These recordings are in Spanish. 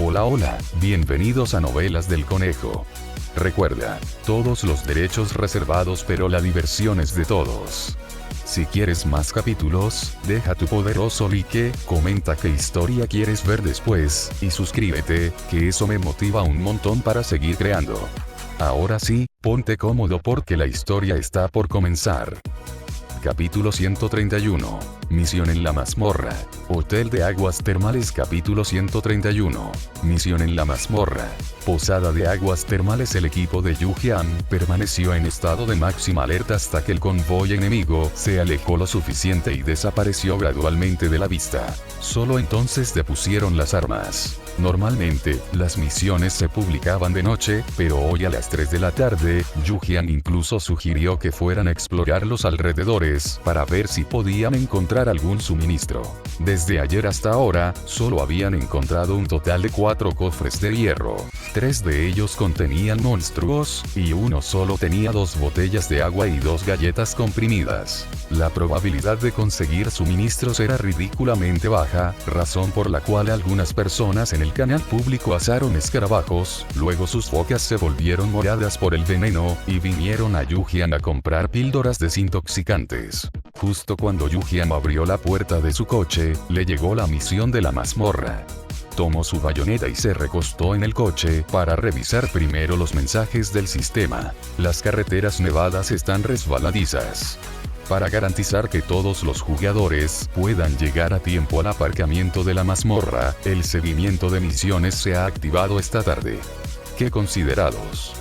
Hola hola, bienvenidos a Novelas del Conejo. Recuerda, todos los derechos reservados pero la diversión es de todos. Si quieres más capítulos, deja tu poderoso like, comenta qué historia quieres ver después, y suscríbete, que eso me motiva un montón para seguir creando. Ahora sí, ponte cómodo porque la historia está por comenzar. Capítulo 131. Misión en la mazmorra. Hotel de aguas termales. Capítulo 131. Misión en la mazmorra. Posada de aguas termales. El equipo de Yu Jian permaneció en estado de máxima alerta hasta que el convoy enemigo se alejó lo suficiente y desapareció gradualmente de la vista. Solo entonces depusieron las armas. Normalmente, las misiones se publicaban de noche, pero hoy a las 3 de la tarde, Yu Jian incluso sugirió que fueran a explorar los alrededores para ver si podían encontrar algún suministro. Desde ayer hasta ahora, solo habían encontrado un total de 4 cofres de hierro. 3 de ellos contenían monstruos, y uno solo tenía 2 botellas de agua y 2 galletas comprimidas. La probabilidad de conseguir suministros era ridículamente baja, razón por la cual algunas personas en el canal público asaron escarabajos, luego sus bocas se volvieron moradas por el veneno, y vinieron a Yu Jian a comprar píldoras desintoxicantes. Justo cuando Yu Jian abrió la puerta de su coche, le llegó la misión de la mazmorra. Tomó su bayoneta y se recostó en el coche para revisar primero los mensajes del sistema. Las carreteras nevadas están resbaladizas. Para garantizar que todos los jugadores puedan llegar a tiempo al aparcamiento de la mazmorra, el seguimiento de misiones se ha activado esta tarde. ¡Qué considerados!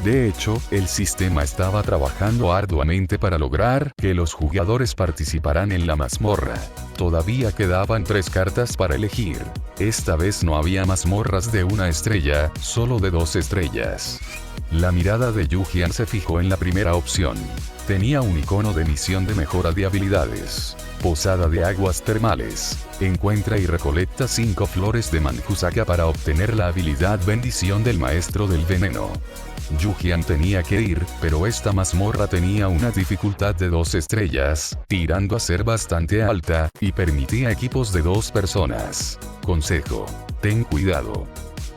De hecho, el sistema estaba trabajando arduamente para lograr que los jugadores participaran en la mazmorra. Todavía quedaban 3 cartas para elegir. Esta vez no había mazmorras de 1 estrella, solo de 2 estrellas. La mirada de Yu Jian se fijó en la primera opción. Tenía un icono de misión de mejora de habilidades. Posada de aguas termales. Encuentra y recolecta 5 flores de manjusaka para obtener la habilidad bendición del maestro del veneno. Yu Jian tenía que ir, pero esta mazmorra tenía una dificultad de 2 estrellas, tirando a ser bastante alta, y permitía equipos de 2 personas. Consejo: ten cuidado.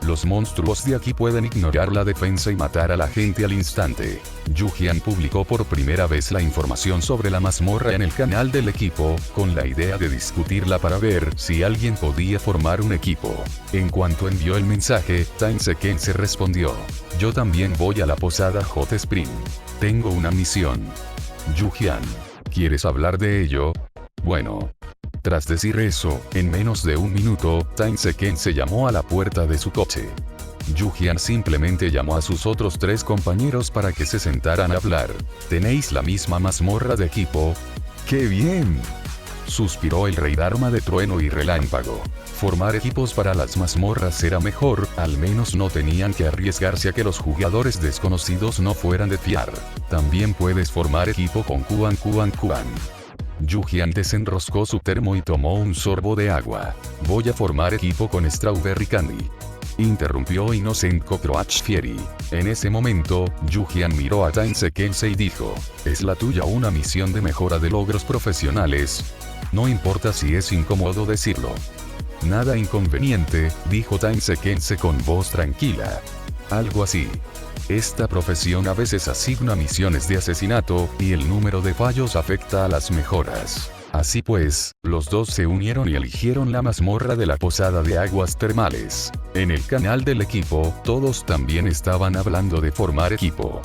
Los monstruos de aquí pueden ignorar la defensa y matar a la gente al instante. Yu Jian publicó por primera vez la información sobre la mazmorra en el canal del equipo, con la idea de discutirla para ver si alguien podía formar un equipo. En cuanto envió el mensaje, Time Seken se respondió: yo también voy a la posada Hot Spring. Tengo una misión. Yu Jian: ¿quieres hablar de ello? Bueno. Tras decir eso, en menos de un minuto, Time Seken se llamó a la puerta de su coche. Yu Jian simplemente llamó a sus otros 3 compañeros para que se sentaran a hablar. ¿Tenéis la misma mazmorra de equipo? ¡Qué bien!, suspiró el rey Dharma de trueno y relámpago. Formar equipos para las mazmorras era mejor, al menos no tenían que arriesgarse a que los jugadores desconocidos no fueran de fiar. También puedes formar equipo con Kuan Kuan Kuan. Yu Jian desenroscó su termo y tomó un sorbo de agua. Voy a formar equipo con Strawberry Candy. Interrumpió Innocent Cockroach Fieri. En ese momento, Yu Jian miró a Time Seken y dijo: ¿es la tuya una misión de mejora de logros profesionales? No importa si es incómodo decirlo. Nada inconveniente, dijo Time Seken con voz tranquila. Algo así. Esta profesión a veces asigna misiones de asesinato, y el número de fallos afecta a las mejoras. Así pues, los 2 se unieron y eligieron la mazmorra de la posada de aguas termales. En el canal del equipo, todos también estaban hablando de formar equipo.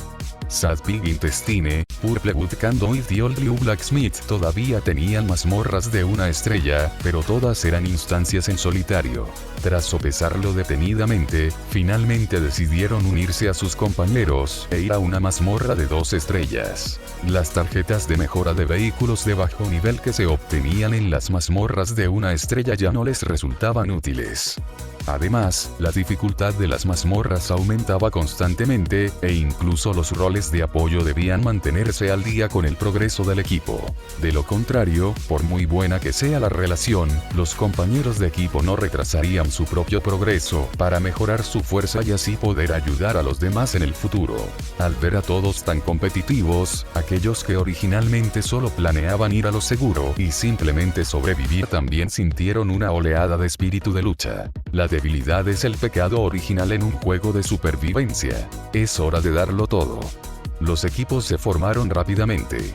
Sad Pig Intestine, Purplewood Candle y The Old Blue Blacksmith todavía tenían mazmorras de 1 estrella, pero todas eran instancias en solitario. Tras sopesarlo detenidamente, finalmente decidieron unirse a sus compañeros e ir a una mazmorra de 2 estrellas. Las tarjetas de mejora de vehículos de bajo nivel que se obtenían en las mazmorras de 1 estrella ya no les resultaban útiles. Además, la dificultad de las mazmorras aumentaba constantemente, e incluso los roles de apoyo debían mantenerse al día con el progreso del equipo. De lo contrario, por muy buena que sea la relación, los compañeros de equipo no retrasarían su propio progreso para mejorar su fuerza y así poder ayudar a los demás en el futuro. Al ver a todos tan competitivos, aquellos que originalmente solo planeaban ir a lo seguro y simplemente sobrevivir también sintieron una oleada de espíritu de lucha. La debilidad es el pecado original en un juego de supervivencia. Es hora de darlo todo. Los equipos se formaron rápidamente.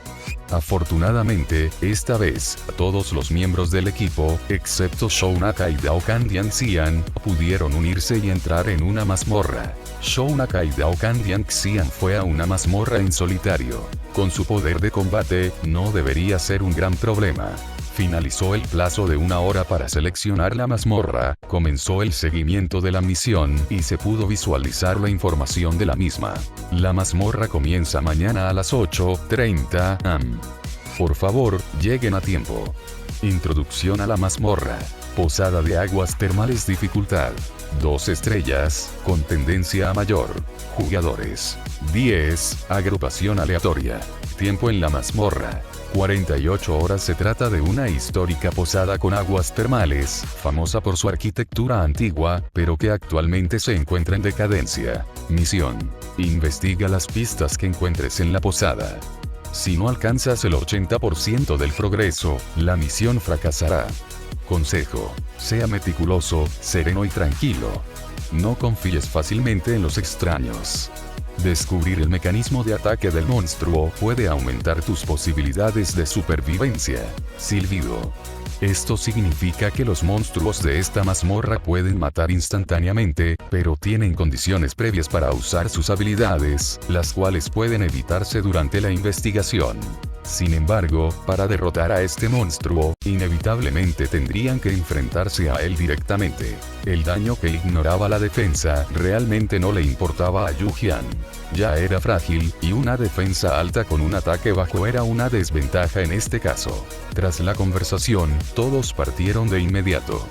Afortunadamente, esta vez, todos los miembros del equipo, excepto Shounaka y Daokandian Xian, pudieron unirse y entrar en una mazmorra. Shounaka y Daokandian Xian fue a una mazmorra en solitario. Con su poder de combate, no debería ser un gran problema. Finalizó el plazo de 1 hora para seleccionar la mazmorra, comenzó el seguimiento de la misión y se pudo visualizar la información de la misma. La mazmorra comienza mañana a las 8:30 am. Por favor, lleguen a tiempo. Introducción a la mazmorra. Posada de aguas termales, dificultad 2 estrellas, con tendencia a mayor. Jugadores 10, agrupación aleatoria. Tiempo en la mazmorra 48 horas. Se trata de una histórica posada con aguas termales, famosa por su arquitectura antigua, pero que actualmente se encuentra en decadencia. Misión: investiga las pistas que encuentres en la posada. Si no alcanzas el 80% del progreso, la misión fracasará. Consejo: sea meticuloso, sereno y tranquilo. No confíes fácilmente en los extraños. Descubrir el mecanismo de ataque del monstruo puede aumentar tus posibilidades de supervivencia. Silbido. Esto significa que los monstruos de esta mazmorra pueden matar instantáneamente, pero tienen condiciones previas para usar sus habilidades, las cuales pueden evitarse durante la investigación. Sin embargo, para derrotar a este monstruo, inevitablemente tendrían que enfrentarse a él directamente. El daño que ignoraba la defensa realmente no le importaba a Yu-Jian. Ya era frágil, y una defensa alta con un ataque bajo era una desventaja en este caso. Tras la conversación, todos partieron de inmediato.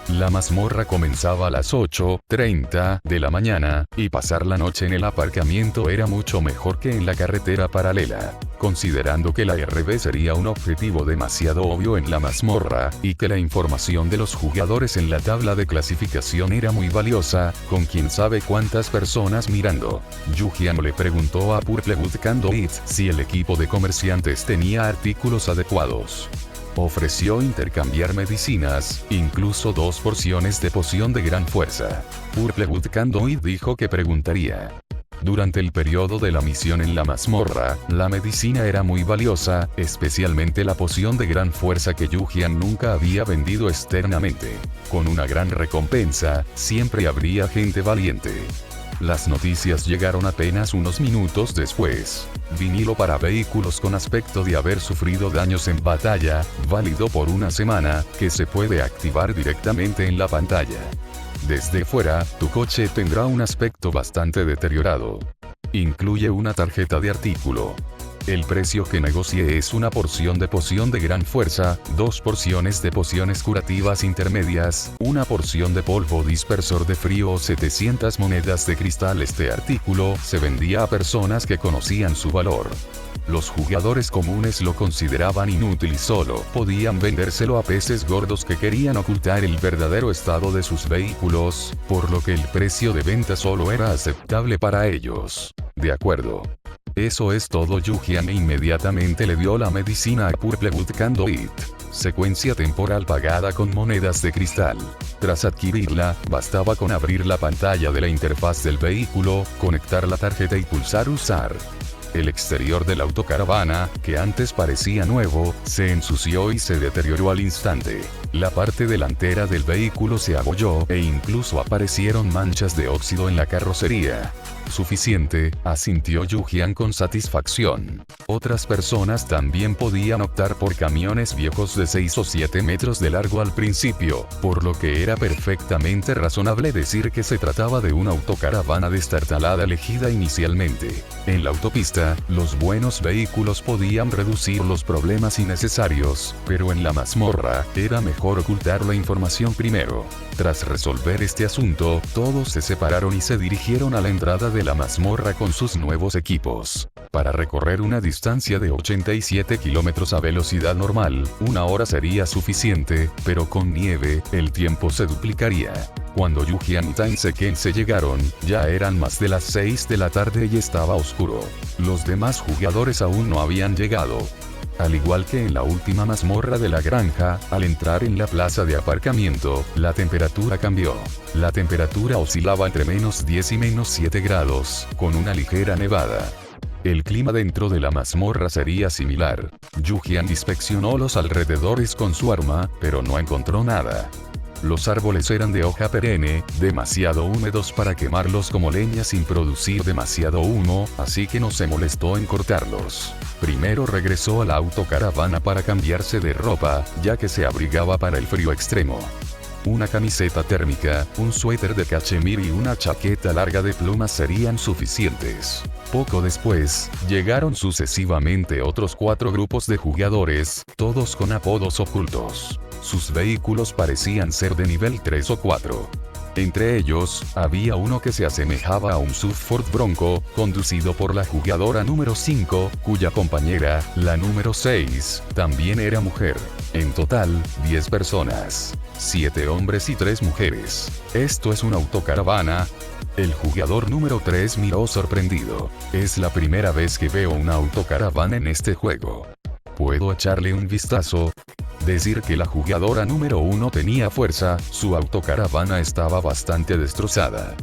La mazmorra comenzaba a las 8:30 de la mañana, y pasar la noche en el aparcamiento era mucho mejor que en la carretera paralela. Considerando que la RB sería un objetivo demasiado obvio en la mazmorra, y que la información de los jugadores en la tabla de clasificación era muy valiosa, con quién sabe cuántas personas mirando, Yu-Jian le preguntó a Purplewood Candlelit si el equipo de comerciantes tenía artículos adecuados. Ofreció intercambiar medicinas, incluso 2 porciones de poción de gran fuerza. Purplewood Candlelit dijo que preguntaría. Durante el periodo de la misión en la mazmorra, la medicina era muy valiosa, especialmente la poción de gran fuerza que Yu-Jian nunca había vendido externamente. Con una gran recompensa, siempre habría gente valiente. Las noticias llegaron apenas unos minutos después. Vinilo para vehículos con aspecto de haber sufrido daños en batalla, válido por 1 semana, que se puede activar directamente en la pantalla. Desde fuera, tu coche tendrá un aspecto bastante deteriorado. Incluye una tarjeta de artículo. El precio que negocie es una porción de poción de gran fuerza, 2 porciones de pociones curativas intermedias, 1 porción de polvo dispersor de frío o 700 monedas de cristal. Este artículo se vendía a personas que conocían su valor. Los jugadores comunes lo consideraban inútil y solo podían vendérselo a peces gordos que querían ocultar el verdadero estado de sus vehículos, por lo que el precio de venta solo era aceptable para ellos. De acuerdo. Eso es todo. Yu-Jian inmediatamente le dio la medicina a Purplewood Candlelit. Secuencia temporal pagada con monedas de cristal. Tras adquirirla, bastaba con abrir la pantalla de la interfaz del vehículo, conectar la tarjeta y pulsar usar. El exterior de la autocaravana, que antes parecía nuevo, se ensució y se deterioró al instante. La parte delantera del vehículo se abolló e incluso aparecieron manchas de óxido en la carrocería. Suficiente, asintió Yu-Jian con satisfacción. Otras personas también podían optar por camiones viejos de 6 o 7 metros de largo al principio, por lo que era perfectamente razonable decir que se trataba de una autocaravana destartalada elegida inicialmente. En la autopista, los buenos vehículos podían reducir los problemas innecesarios, pero en la mazmorra, era mejor ocultar la información primero. Tras resolver este asunto, todos se separaron y se dirigieron a la entrada de la mazmorra con sus nuevos equipos. Para recorrer una distancia de 87 kilómetros a velocidad normal, 1 hora sería suficiente, pero con nieve, el tiempo se duplicaría. Cuando Yu-Jian y Time Seken se llegaron, ya eran más de las 6 de la tarde y estaba oscuro. Los demás jugadores aún no habían llegado. al igual que en la última mazmorra de la granja, al entrar en la plaza de aparcamiento, la temperatura cambió. La temperatura oscilaba entre -10 y -7 grados, con una ligera nevada. El clima dentro de la mazmorra sería similar. Yu-Jian inspeccionó los alrededores con su arma, pero no encontró nada. Los árboles eran de hoja perenne, demasiado húmedos para quemarlos como leña sin producir demasiado humo, así que no se molestó en cortarlos. Primero regresó a la autocaravana para cambiarse de ropa, ya que se abrigaba para el frío extremo. Una camiseta térmica, un suéter de cachemir y una chaqueta larga de plumas serían suficientes. Poco después, llegaron sucesivamente otros 4 grupos de jugadores, todos con apodos ocultos. Sus vehículos parecían ser de nivel 3 o 4. Entre ellos, había uno que se asemejaba a un SUV Ford Bronco, conducido por la jugadora número 5, cuya compañera, la número 6, también era mujer. En total, 10 personas. 7 hombres y 3 mujeres. ¿Esto es una autocaravana? El jugador número 3 miró sorprendido. Es la primera vez que veo una autocaravana en este juego. ¿Puedo echarle un vistazo? Decir que la jugadora número 1 tenía fuerza, su autocaravana estaba bastante destrozada.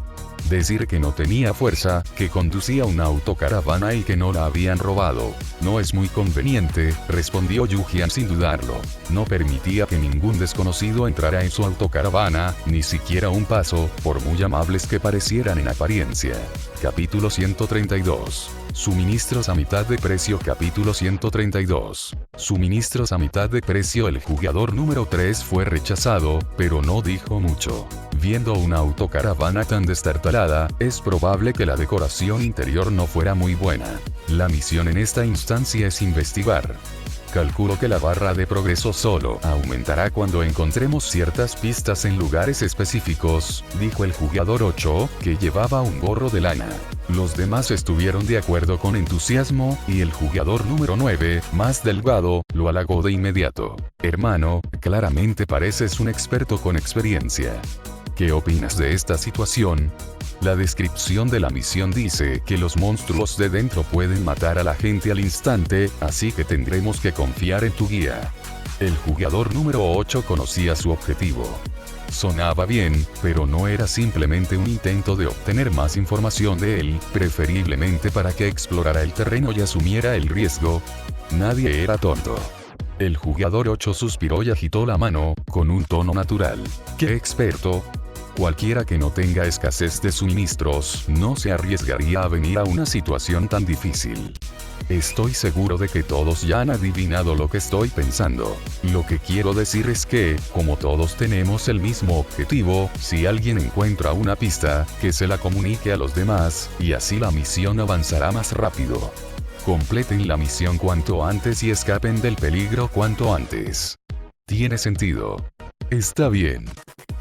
Decir que no tenía fuerza, que conducía una autocaravana y que no la habían robado. No es muy conveniente, respondió Yu-Jian sin dudarlo. No permitía que ningún desconocido entrara en su autocaravana, ni siquiera un paso, por muy amables que parecieran en apariencia. Capítulo 132. Suministros a mitad de precio. Capítulo 132. Suministros a mitad de precio. El jugador número 3 fue rechazado, pero no dijo mucho. Viendo una autocaravana tan destartalada, es probable que la decoración interior no fuera muy buena. La misión en esta instancia es investigar. Calculo que la barra de progreso solo aumentará cuando encontremos ciertas pistas en lugares específicos, dijo el jugador 8, que llevaba un gorro de lana. Los demás estuvieron de acuerdo con entusiasmo, y el jugador número 9, más delgado, lo halagó de inmediato. Hermano, claramente pareces un experto con experiencia. ¿Qué opinas de esta situación? La descripción de la misión dice que los monstruos de dentro pueden matar a la gente al instante, así que tendremos que confiar en tu guía. El jugador número 8 conocía su objetivo. Sonaba bien, pero no era simplemente un intento de obtener más información de él, preferiblemente para que explorara el terreno y asumiera el riesgo. Nadie era tonto. El jugador 8 suspiró y agitó la mano, con un tono natural. ¡Qué experto! Cualquiera que no tenga escasez de suministros, no se arriesgaría a venir a una situación tan difícil. Estoy seguro de que todos ya han adivinado lo que estoy pensando. Lo que quiero decir es que, como todos tenemos el mismo objetivo, si alguien encuentra una pista, que se la comunique a los demás, y así la misión avanzará más rápido. Completen la misión cuanto antes y escapen del peligro cuanto antes. Tiene sentido. Está bien.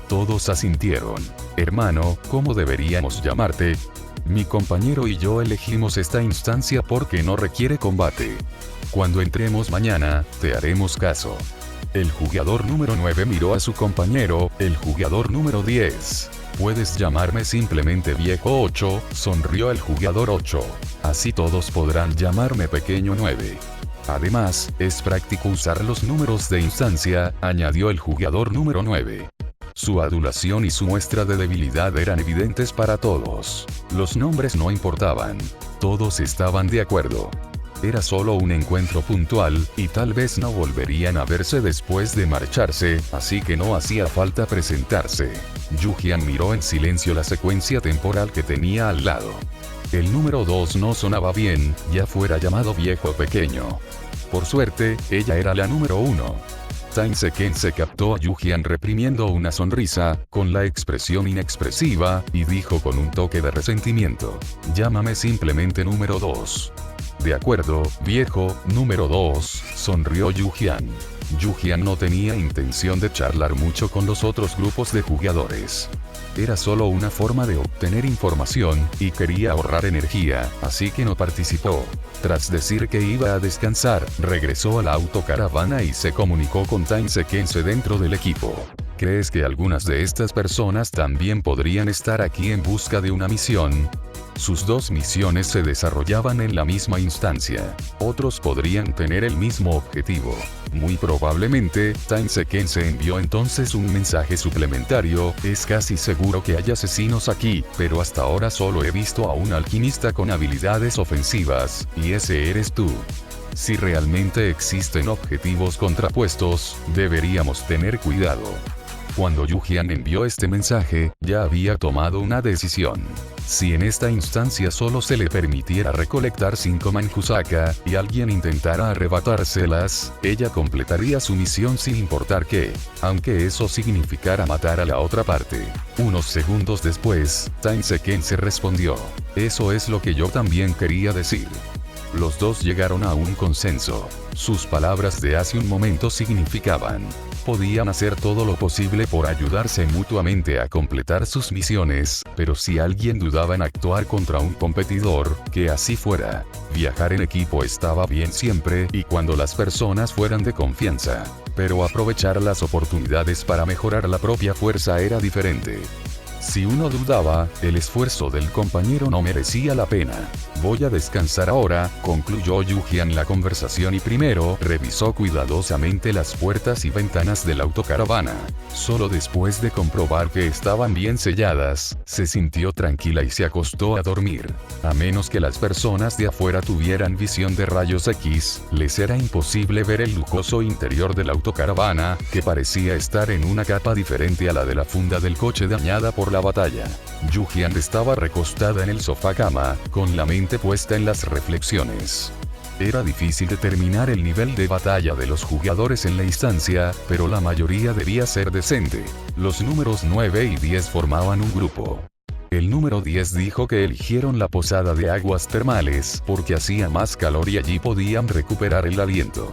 Todos asintieron. Hermano, ¿cómo deberíamos llamarte? Mi compañero y yo elegimos esta instancia porque no requiere combate. Cuando entremos mañana, te haremos caso. El jugador número 9 miró a su compañero, el jugador número 10. Puedes llamarme simplemente Viejo 8, sonrió el jugador 8. Así todos podrán llamarme Pequeño 9. Además, es práctico usar los números de instancia, añadió el jugador número 9. Su adulación y su muestra de debilidad eran evidentes para todos. Los nombres no importaban. Todos estaban de acuerdo. Era solo un encuentro puntual, y tal vez no volverían a verse después de marcharse, así que no hacía falta presentarse. Yu-Jian miró en silencio la secuencia temporal que tenía al lado. El número 2 no sonaba bien, ya fuera llamado Viejo o Pequeño. Por suerte, ella era la número 1. Time Seken se captó a Yu-Jian reprimiendo una sonrisa, con la expresión inexpresiva, y dijo con un toque de resentimiento: llámame simplemente número 2. De acuerdo, viejo, número 2, sonrió Yu-Jian. Yu-Jian no tenía intención de charlar mucho con los otros grupos de jugadores. Era solo una forma de obtener información, y quería ahorrar energía, así que no participó. Tras decir que iba a descansar, regresó a la autocaravana y se comunicó con Time Sequence dentro del equipo. ¿Crees que algunas de estas personas también podrían estar aquí en busca de una misión? Sus dos misiones se desarrollaban en la misma instancia. Otros podrían tener el mismo objetivo. Muy probablemente, Tainzeken se envió entonces un mensaje suplementario: es casi seguro que hay asesinos aquí, pero hasta ahora solo he visto a un alquimista con habilidades ofensivas, y ese eres tú. Si realmente existen objetivos contrapuestos, deberíamos tener cuidado. Cuando Yujian envió este mensaje, ya había tomado una decisión. Si en esta instancia solo se le permitiera recolectar 5 Manjusaka, y alguien intentara arrebatárselas, ella completaría su misión sin importar qué, aunque eso significara matar a la otra parte. Unos segundos después, Tainzeken se respondió: eso es lo que yo también quería decir. Los dos llegaron a un consenso. Sus palabras de hace un momento significaban: podían hacer todo lo posible por ayudarse mutuamente a completar sus misiones, pero si alguien dudaba en actuar contra un competidor, que así fuera. Viajar en equipo estaba bien siempre y cuando las personas fueran de confianza, pero aprovechar las oportunidades para mejorar la propia fuerza era diferente. Si uno dudaba, el esfuerzo del compañero no merecía la pena. Voy a descansar ahora, concluyó Yujian la conversación y primero revisó cuidadosamente las puertas y ventanas de la autocaravana. Solo después de comprobar que estaban bien selladas, se sintió tranquila y se acostó a dormir. A menos que las personas de afuera tuvieran visión de rayos X, les era imposible ver el lujoso interior de la autocaravana, que parecía estar en una capa diferente a la de la funda del coche dañada por la batalla. Yujian estaba recostada en el sofá cama, con la mente puesta en las reflexiones. Era difícil determinar el nivel de batalla de los jugadores en la instancia, pero la mayoría debía ser decente. Los números 9 y 10 formaban un grupo. El número 10 dijo que eligieron la posada de aguas termales porque hacía más calor y allí podían recuperar el aliento.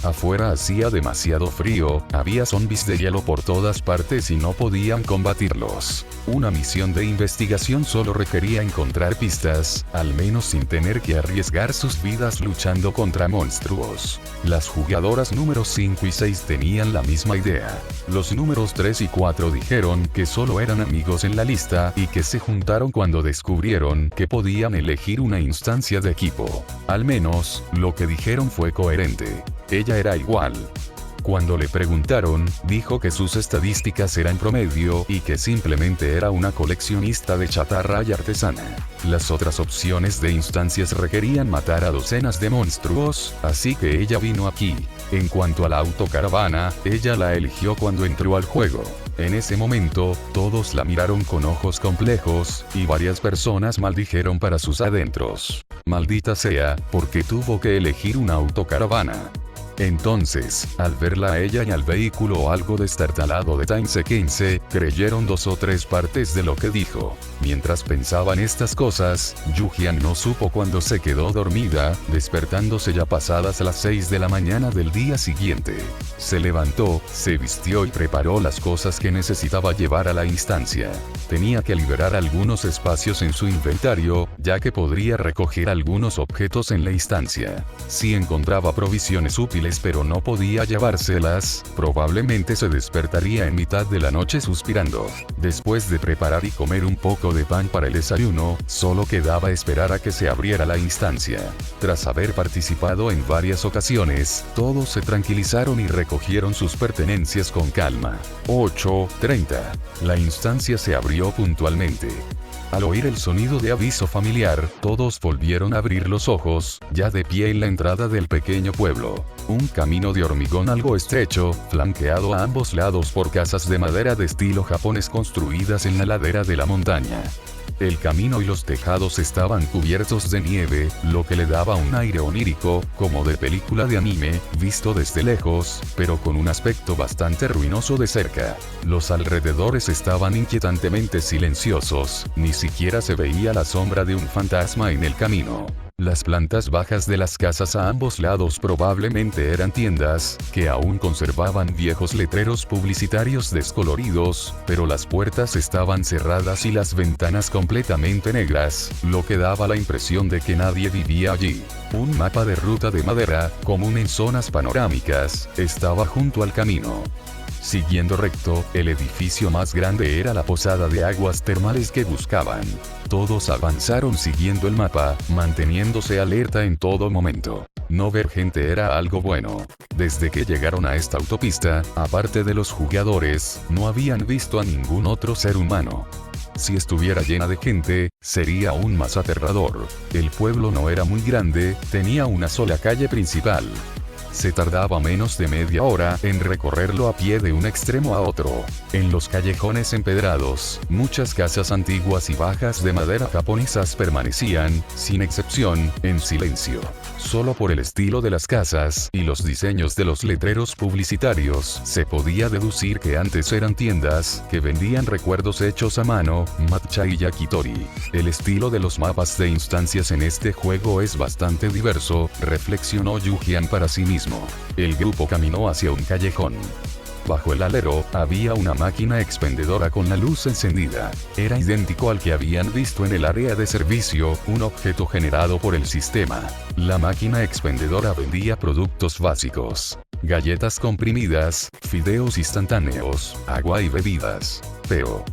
Afuera hacía demasiado frío, había zombies de hielo por todas partes y no podían combatirlos. Una misión de investigación solo requería encontrar pistas, al menos sin tener que arriesgar sus vidas luchando contra monstruos. Las jugadoras números 5 y 6 tenían la misma idea. Los números 3 y 4 dijeron que solo eran amigos en la lista y que se juntaron cuando descubrieron que podían elegir una instancia de equipo. Al menos, lo que dijeron fue coherente. Ella era igual. Cuando le preguntaron, dijo que sus estadísticas eran promedio y que simplemente era una coleccionista de chatarra y artesana. Las otras opciones de instancias requerían matar a docenas de monstruos, así que ella vino aquí. En cuanto a la autocaravana, ella la eligió cuando entró al juego. En ese momento, todos la miraron con ojos complejos, y varias personas maldijeron para sus adentros. Maldita sea, porque tuvo que elegir una autocaravana. Entonces, al verla a ella y al vehículo algo destartalado de Tainzeken, creyeron 2 o 3 partes de lo que dijo. Mientras pensaban estas cosas, Yujian no supo cuándo se quedó dormida, despertándose ya pasadas las 6 de la mañana del día siguiente. Se levantó, se vistió y preparó las cosas que necesitaba llevar a la instancia. Tenía que liberar algunos espacios en su inventario, ya que podría recoger algunos objetos en la instancia. Si encontraba provisiones útiles pero no podía llevárselas, probablemente se despertaría en mitad de la noche suspirando. Después de preparar y comer un poco de pan para el desayuno, solo quedaba esperar a que se abriera la instancia. Tras haber participado en varias ocasiones, todos se tranquilizaron y recogieron sus pertenencias con calma. 8:30. La instancia se abrió puntualmente. Al oír el sonido de aviso familiar, todos volvieron a abrir los ojos, ya de pie en la entrada del pequeño pueblo. Un camino de hormigón algo estrecho, flanqueado a ambos lados por casas de madera de estilo japonés construidas en la ladera de la montaña. El camino y los tejados estaban cubiertos de nieve, lo que le daba un aire onírico, como de película de anime, visto desde lejos, pero con un aspecto bastante ruinoso de cerca. Los alrededores estaban inquietantemente silenciosos, ni siquiera se veía la sombra de un fantasma en el camino. Las plantas bajas de las casas a ambos lados probablemente eran tiendas, que aún conservaban viejos letreros publicitarios descoloridos, pero las puertas estaban cerradas y las ventanas completamente negras, lo que daba la impresión de que nadie vivía allí. Un mapa de ruta de madera, común en zonas panorámicas, estaba junto al camino. Siguiendo recto, el edificio más grande era la posada de aguas termales que buscaban. Todos avanzaron siguiendo el mapa, manteniéndose alerta en todo momento. No ver gente era algo bueno. Desde que llegaron a esta autopista, aparte de los jugadores, no habían visto a ningún otro ser humano. Si estuviera llena de gente, sería aún más aterrador. El pueblo no era muy grande, tenía una sola calle principal. Se tardaba menos de media hora en recorrerlo a pie de un extremo a otro. En los callejones empedrados, muchas casas antiguas y bajas de madera japonesas permanecían, sin excepción, en silencio. Solo por el estilo de las casas y los diseños de los letreros publicitarios se podía deducir que antes eran tiendas que vendían recuerdos hechos a mano, matcha y yakitori. El estilo de los mapas de instancias en este juego es bastante diverso, reflexionó Yujian para sí mismo. El grupo caminó hacia un callejón. Bajo el alero, había una máquina expendedora con la luz encendida. Era idéntico al que habían visto en el área de servicio, un objeto generado por el sistema. La máquina expendedora vendía productos básicos: galletas comprimidas, fideos instantáneos, agua y bebidas. Pero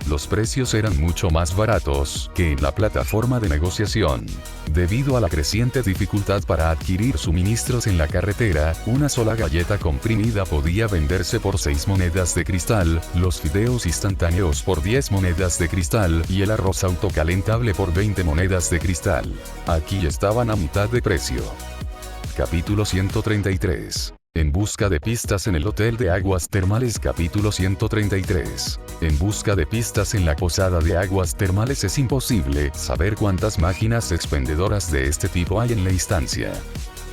los precios eran mucho más baratos que en la plataforma de negociación. Debido a la creciente dificultad para adquirir suministros en la carretera, una sola galleta comprimida podía venderse por 6 monedas de cristal, los fideos instantáneos por 10 monedas de cristal y el arroz autocalentable por 20 monedas de cristal. Aquí estaban a mitad de precio. Capítulo 133. En busca de pistas en el Hotel de Aguas Termales. Capítulo 133. En busca de pistas en la posada de aguas termales. Es imposible saber cuántas máquinas expendedoras de este tipo hay en la instancia.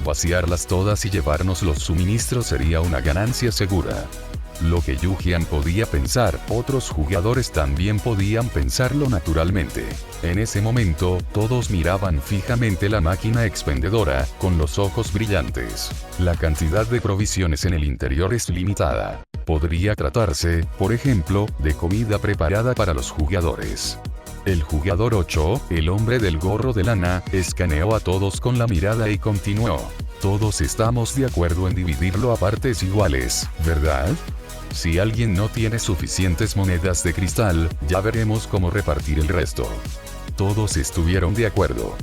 Vaciarlas todas y llevarnos los suministros sería una ganancia segura. Lo que Yujian podía pensar, otros jugadores también podían pensarlo naturalmente. En ese momento, todos miraban fijamente la máquina expendedora, con los ojos brillantes. La cantidad de provisiones en el interior es limitada. Podría tratarse, por ejemplo, de comida preparada para los jugadores. El jugador 8, el hombre del gorro de lana, escaneó a todos con la mirada y continuó. Todos estamos de acuerdo en dividirlo a partes iguales, ¿verdad? Si alguien no tiene suficientes monedas de cristal, ya veremos cómo repartir el resto. Todos estuvieron de acuerdo.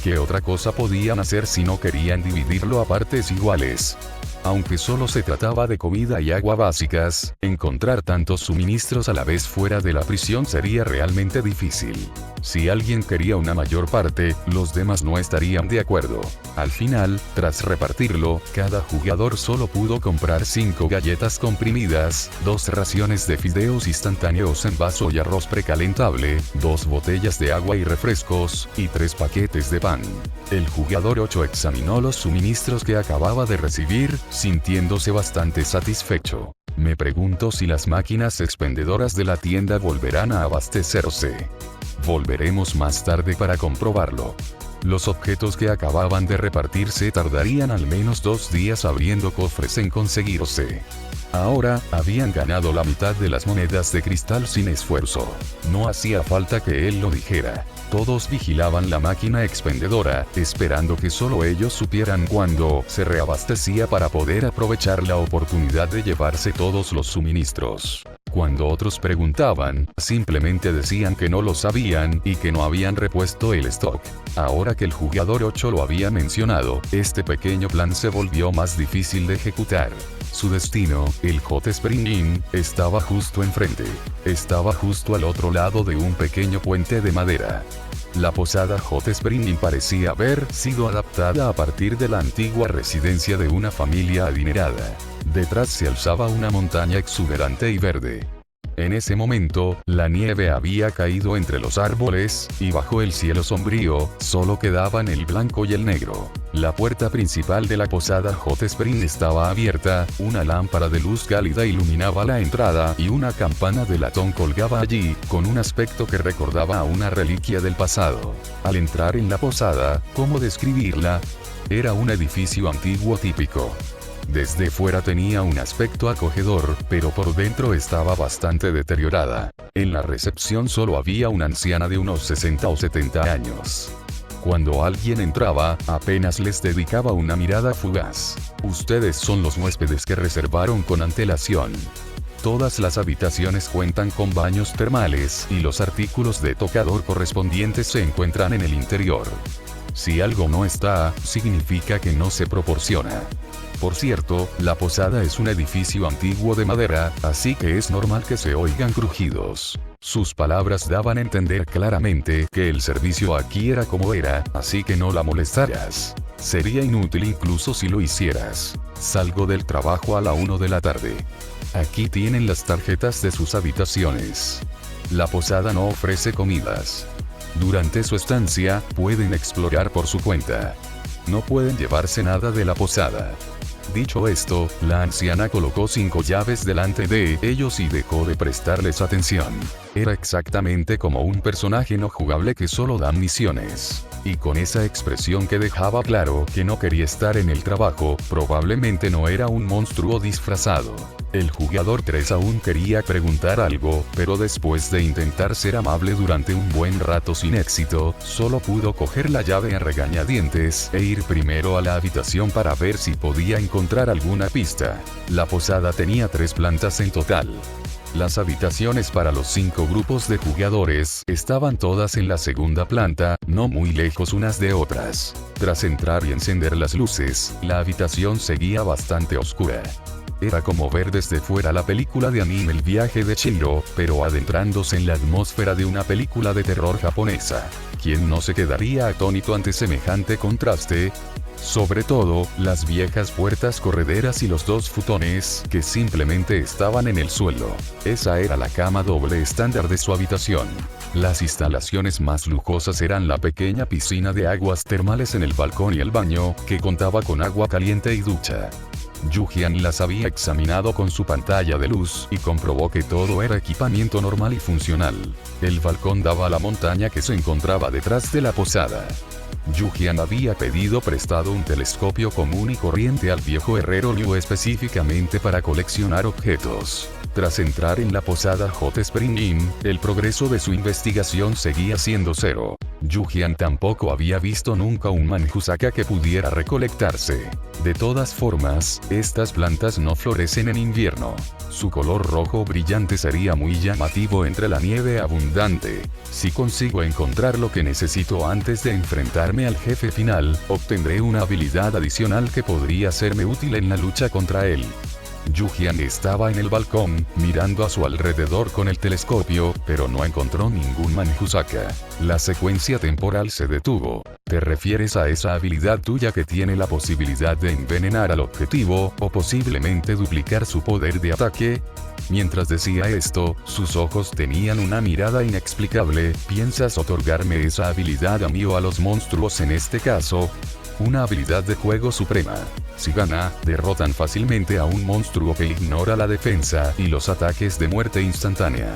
¿Qué otra cosa podían hacer si no querían dividirlo a partes iguales? Aunque solo se trataba de comida y agua básicas, encontrar tantos suministros a la vez fuera de la prisión sería realmente difícil. Si alguien quería una mayor parte, los demás no estarían de acuerdo. Al final, tras repartirlo, cada jugador solo pudo comprar 5 galletas comprimidas, 2 raciones de fideos instantáneos en vaso y arroz precalentable, 2 botellas de agua y refrescos, y 3 paquetes de pan. El jugador 8 examinó los suministros que acababa de recibir, sintiéndose bastante satisfecho. Me pregunto si las máquinas expendedoras de la tienda volverán a abastecerse. Volveremos más tarde para comprobarlo. Los objetos que acababan de repartirse tardarían al menos 2 días abriendo cofres en conseguirse. Ahora, habían ganado la mitad de las monedas de cristal sin esfuerzo. No hacía falta que él lo dijera. Todos vigilaban la máquina expendedora, esperando que solo ellos supieran cuándo se reabastecía para poder aprovechar la oportunidad de llevarse todos los suministros. Cuando otros preguntaban, simplemente decían que no lo sabían y que no habían repuesto el stock. Ahora que el jugador 8 lo había mencionado, este pequeño plan se volvió más difícil de ejecutar. Su destino, el Hot Spring Inn, estaba justo enfrente. Estaba justo al otro lado de un pequeño puente de madera. La posada Hot Spring Inn parecía haber sido adaptada a partir de la antigua residencia de una familia adinerada. Detrás se alzaba una montaña exuberante y verde. En ese momento, la nieve había caído entre los árboles, y bajo el cielo sombrío, solo quedaban el blanco y el negro. La puerta principal de la posada Hot Spring estaba abierta, una lámpara de luz cálida iluminaba la entrada y una campana de latón colgaba allí, con un aspecto que recordaba a una reliquia del pasado. Al entrar en la posada, ¿cómo describirla? Era un edificio antiguo típico. Desde fuera tenía un aspecto acogedor, pero por dentro estaba bastante deteriorada. En la recepción solo había una anciana de unos 60 o 70 años. Cuando alguien entraba, apenas les dedicaba una mirada fugaz. Ustedes son los huéspedes que reservaron con antelación. Todas las habitaciones cuentan con baños termales y los artículos de tocador correspondientes se encuentran en el interior. Si algo no está, significa que no se proporciona. Por cierto, la posada es un edificio antiguo de madera, así que es normal que se oigan crujidos. Sus palabras daban a entender claramente que el servicio aquí era como era, así que no la molestaras. Sería inútil incluso si lo hicieras. Salgo del trabajo a la 1 de la tarde. Aquí tienen las tarjetas de sus habitaciones. La posada no ofrece comidas. Durante su estancia, pueden explorar por su cuenta. No pueden llevarse nada de la posada. Dicho esto, la anciana colocó 5 llaves delante de ellos y dejó de prestarles atención. Era exactamente como un personaje no jugable que solo da misiones. Y con esa expresión que dejaba claro que no quería estar en el trabajo, probablemente no era un monstruo disfrazado. El jugador 3 aún quería preguntar algo, pero después de intentar ser amable durante un buen rato sin éxito, solo pudo coger la llave a regañadientes e ir primero a la habitación para ver si podía encontrar alguna pista. La posada tenía 3 plantas en total. Las habitaciones para los 5 grupos de jugadores estaban todas en la segunda planta, no muy lejos unas de otras. Tras entrar y encender las luces, la habitación seguía bastante oscura. Era como ver desde fuera la película de anime El viaje de Chihiro, pero adentrándose en la atmósfera de una película de terror japonesa. ¿Quién no se quedaría atónito ante semejante contraste? Sobre todo, las viejas puertas correderas y los 2 futones que simplemente estaban en el suelo. Esa era la cama doble estándar de su habitación. Las instalaciones más lujosas eran la pequeña piscina de aguas termales en el balcón y el baño, que contaba con agua caliente y ducha. Yu-Jian las había examinado con su pantalla de luz y comprobó que todo era equipamiento normal y funcional. El balcón daba a la montaña que se encontraba detrás de la posada. Yu-Jian había pedido prestado un telescopio común y corriente al viejo herrero Liu específicamente para coleccionar objetos. Tras entrar en la posada Hot Spring Inn, el progreso de su investigación seguía siendo cero. Yu-Jian tampoco había visto nunca un manjusaka que pudiera recolectarse. De todas formas, estas plantas no florecen en invierno. Su color rojo brillante sería muy llamativo entre la nieve abundante. Si consigo encontrar lo que necesito antes de enfrentarme al jefe final, obtendré una habilidad adicional que podría serme útil en la lucha contra él. Yu-Jian estaba en el balcón, mirando a su alrededor con el telescopio, pero no encontró ningún manjusaka. La secuencia temporal se detuvo. ¿Te refieres a esa habilidad tuya que tiene la posibilidad de envenenar al objetivo, o posiblemente duplicar su poder de ataque? Mientras decía esto, sus ojos tenían una mirada inexplicable. ¿Piensas otorgarme esa habilidad a mí o a los monstruos en este caso? Una habilidad de juego suprema. Si gana, derrotan fácilmente a un monstruo que ignora la defensa y los ataques de muerte instantánea.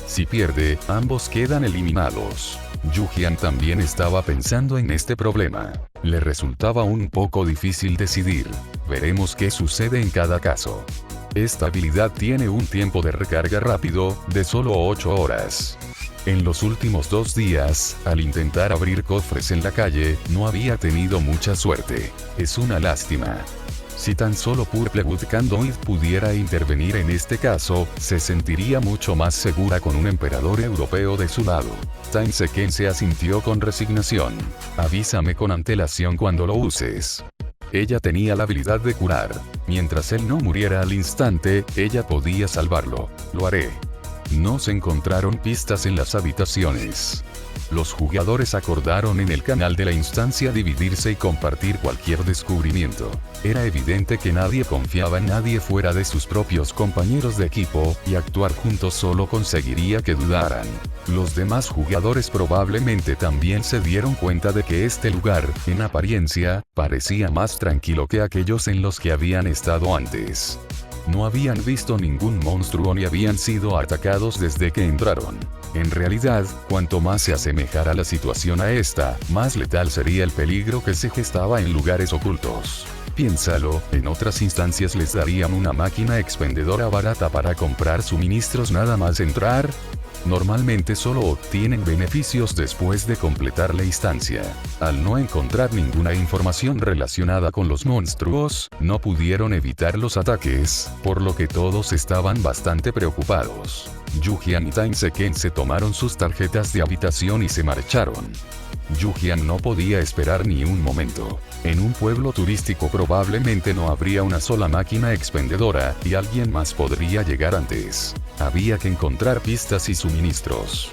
Si pierde, ambos quedan eliminados. Yu-Jian también estaba pensando en este problema. Le resultaba un poco difícil decidir. Veremos qué sucede en cada caso. Esta habilidad tiene un tiempo de recarga rápido, de solo 8 horas. En los últimos 2 días, al intentar abrir cofres en la calle, no había tenido mucha suerte. Es una lástima. Si tan solo Purplewood Candoid pudiera intervenir en este caso, se sentiría mucho más segura con un emperador europeo de su lado. Time Seken se asintió con resignación. Avísame con antelación cuando lo uses. Ella tenía la habilidad de curar. Mientras él no muriera al instante, ella podía salvarlo. Lo haré. No se encontraron pistas en las habitaciones. Los jugadores acordaron en el canal de la instancia dividirse y compartir cualquier descubrimiento. Era evidente que nadie confiaba en nadie fuera de sus propios compañeros de equipo, y actuar juntos solo conseguiría que dudaran. Los demás jugadores probablemente también se dieron cuenta de que este lugar, en apariencia, parecía más tranquilo que aquellos en los que habían estado antes. No habían visto ningún monstruo ni habían sido atacados desde que entraron. En realidad, cuanto más se asemejara la situación a esta, más letal sería el peligro que se gestaba en lugares ocultos. Piénsalo, en otras instancias les darían una máquina expendedora barata para comprar suministros nada más entrar. Normalmente solo obtienen beneficios después de completar la instancia. Al no encontrar ninguna información relacionada con los monstruos, no pudieron evitar los ataques, por lo que todos estaban bastante preocupados. Yu-Jian y Tain-Seken se tomaron sus tarjetas de habitación y se marcharon. Yu-Jian no podía esperar ni un momento. En un pueblo turístico probablemente no habría una sola máquina expendedora, y alguien más podría llegar antes. Había que encontrar pistas y suministros.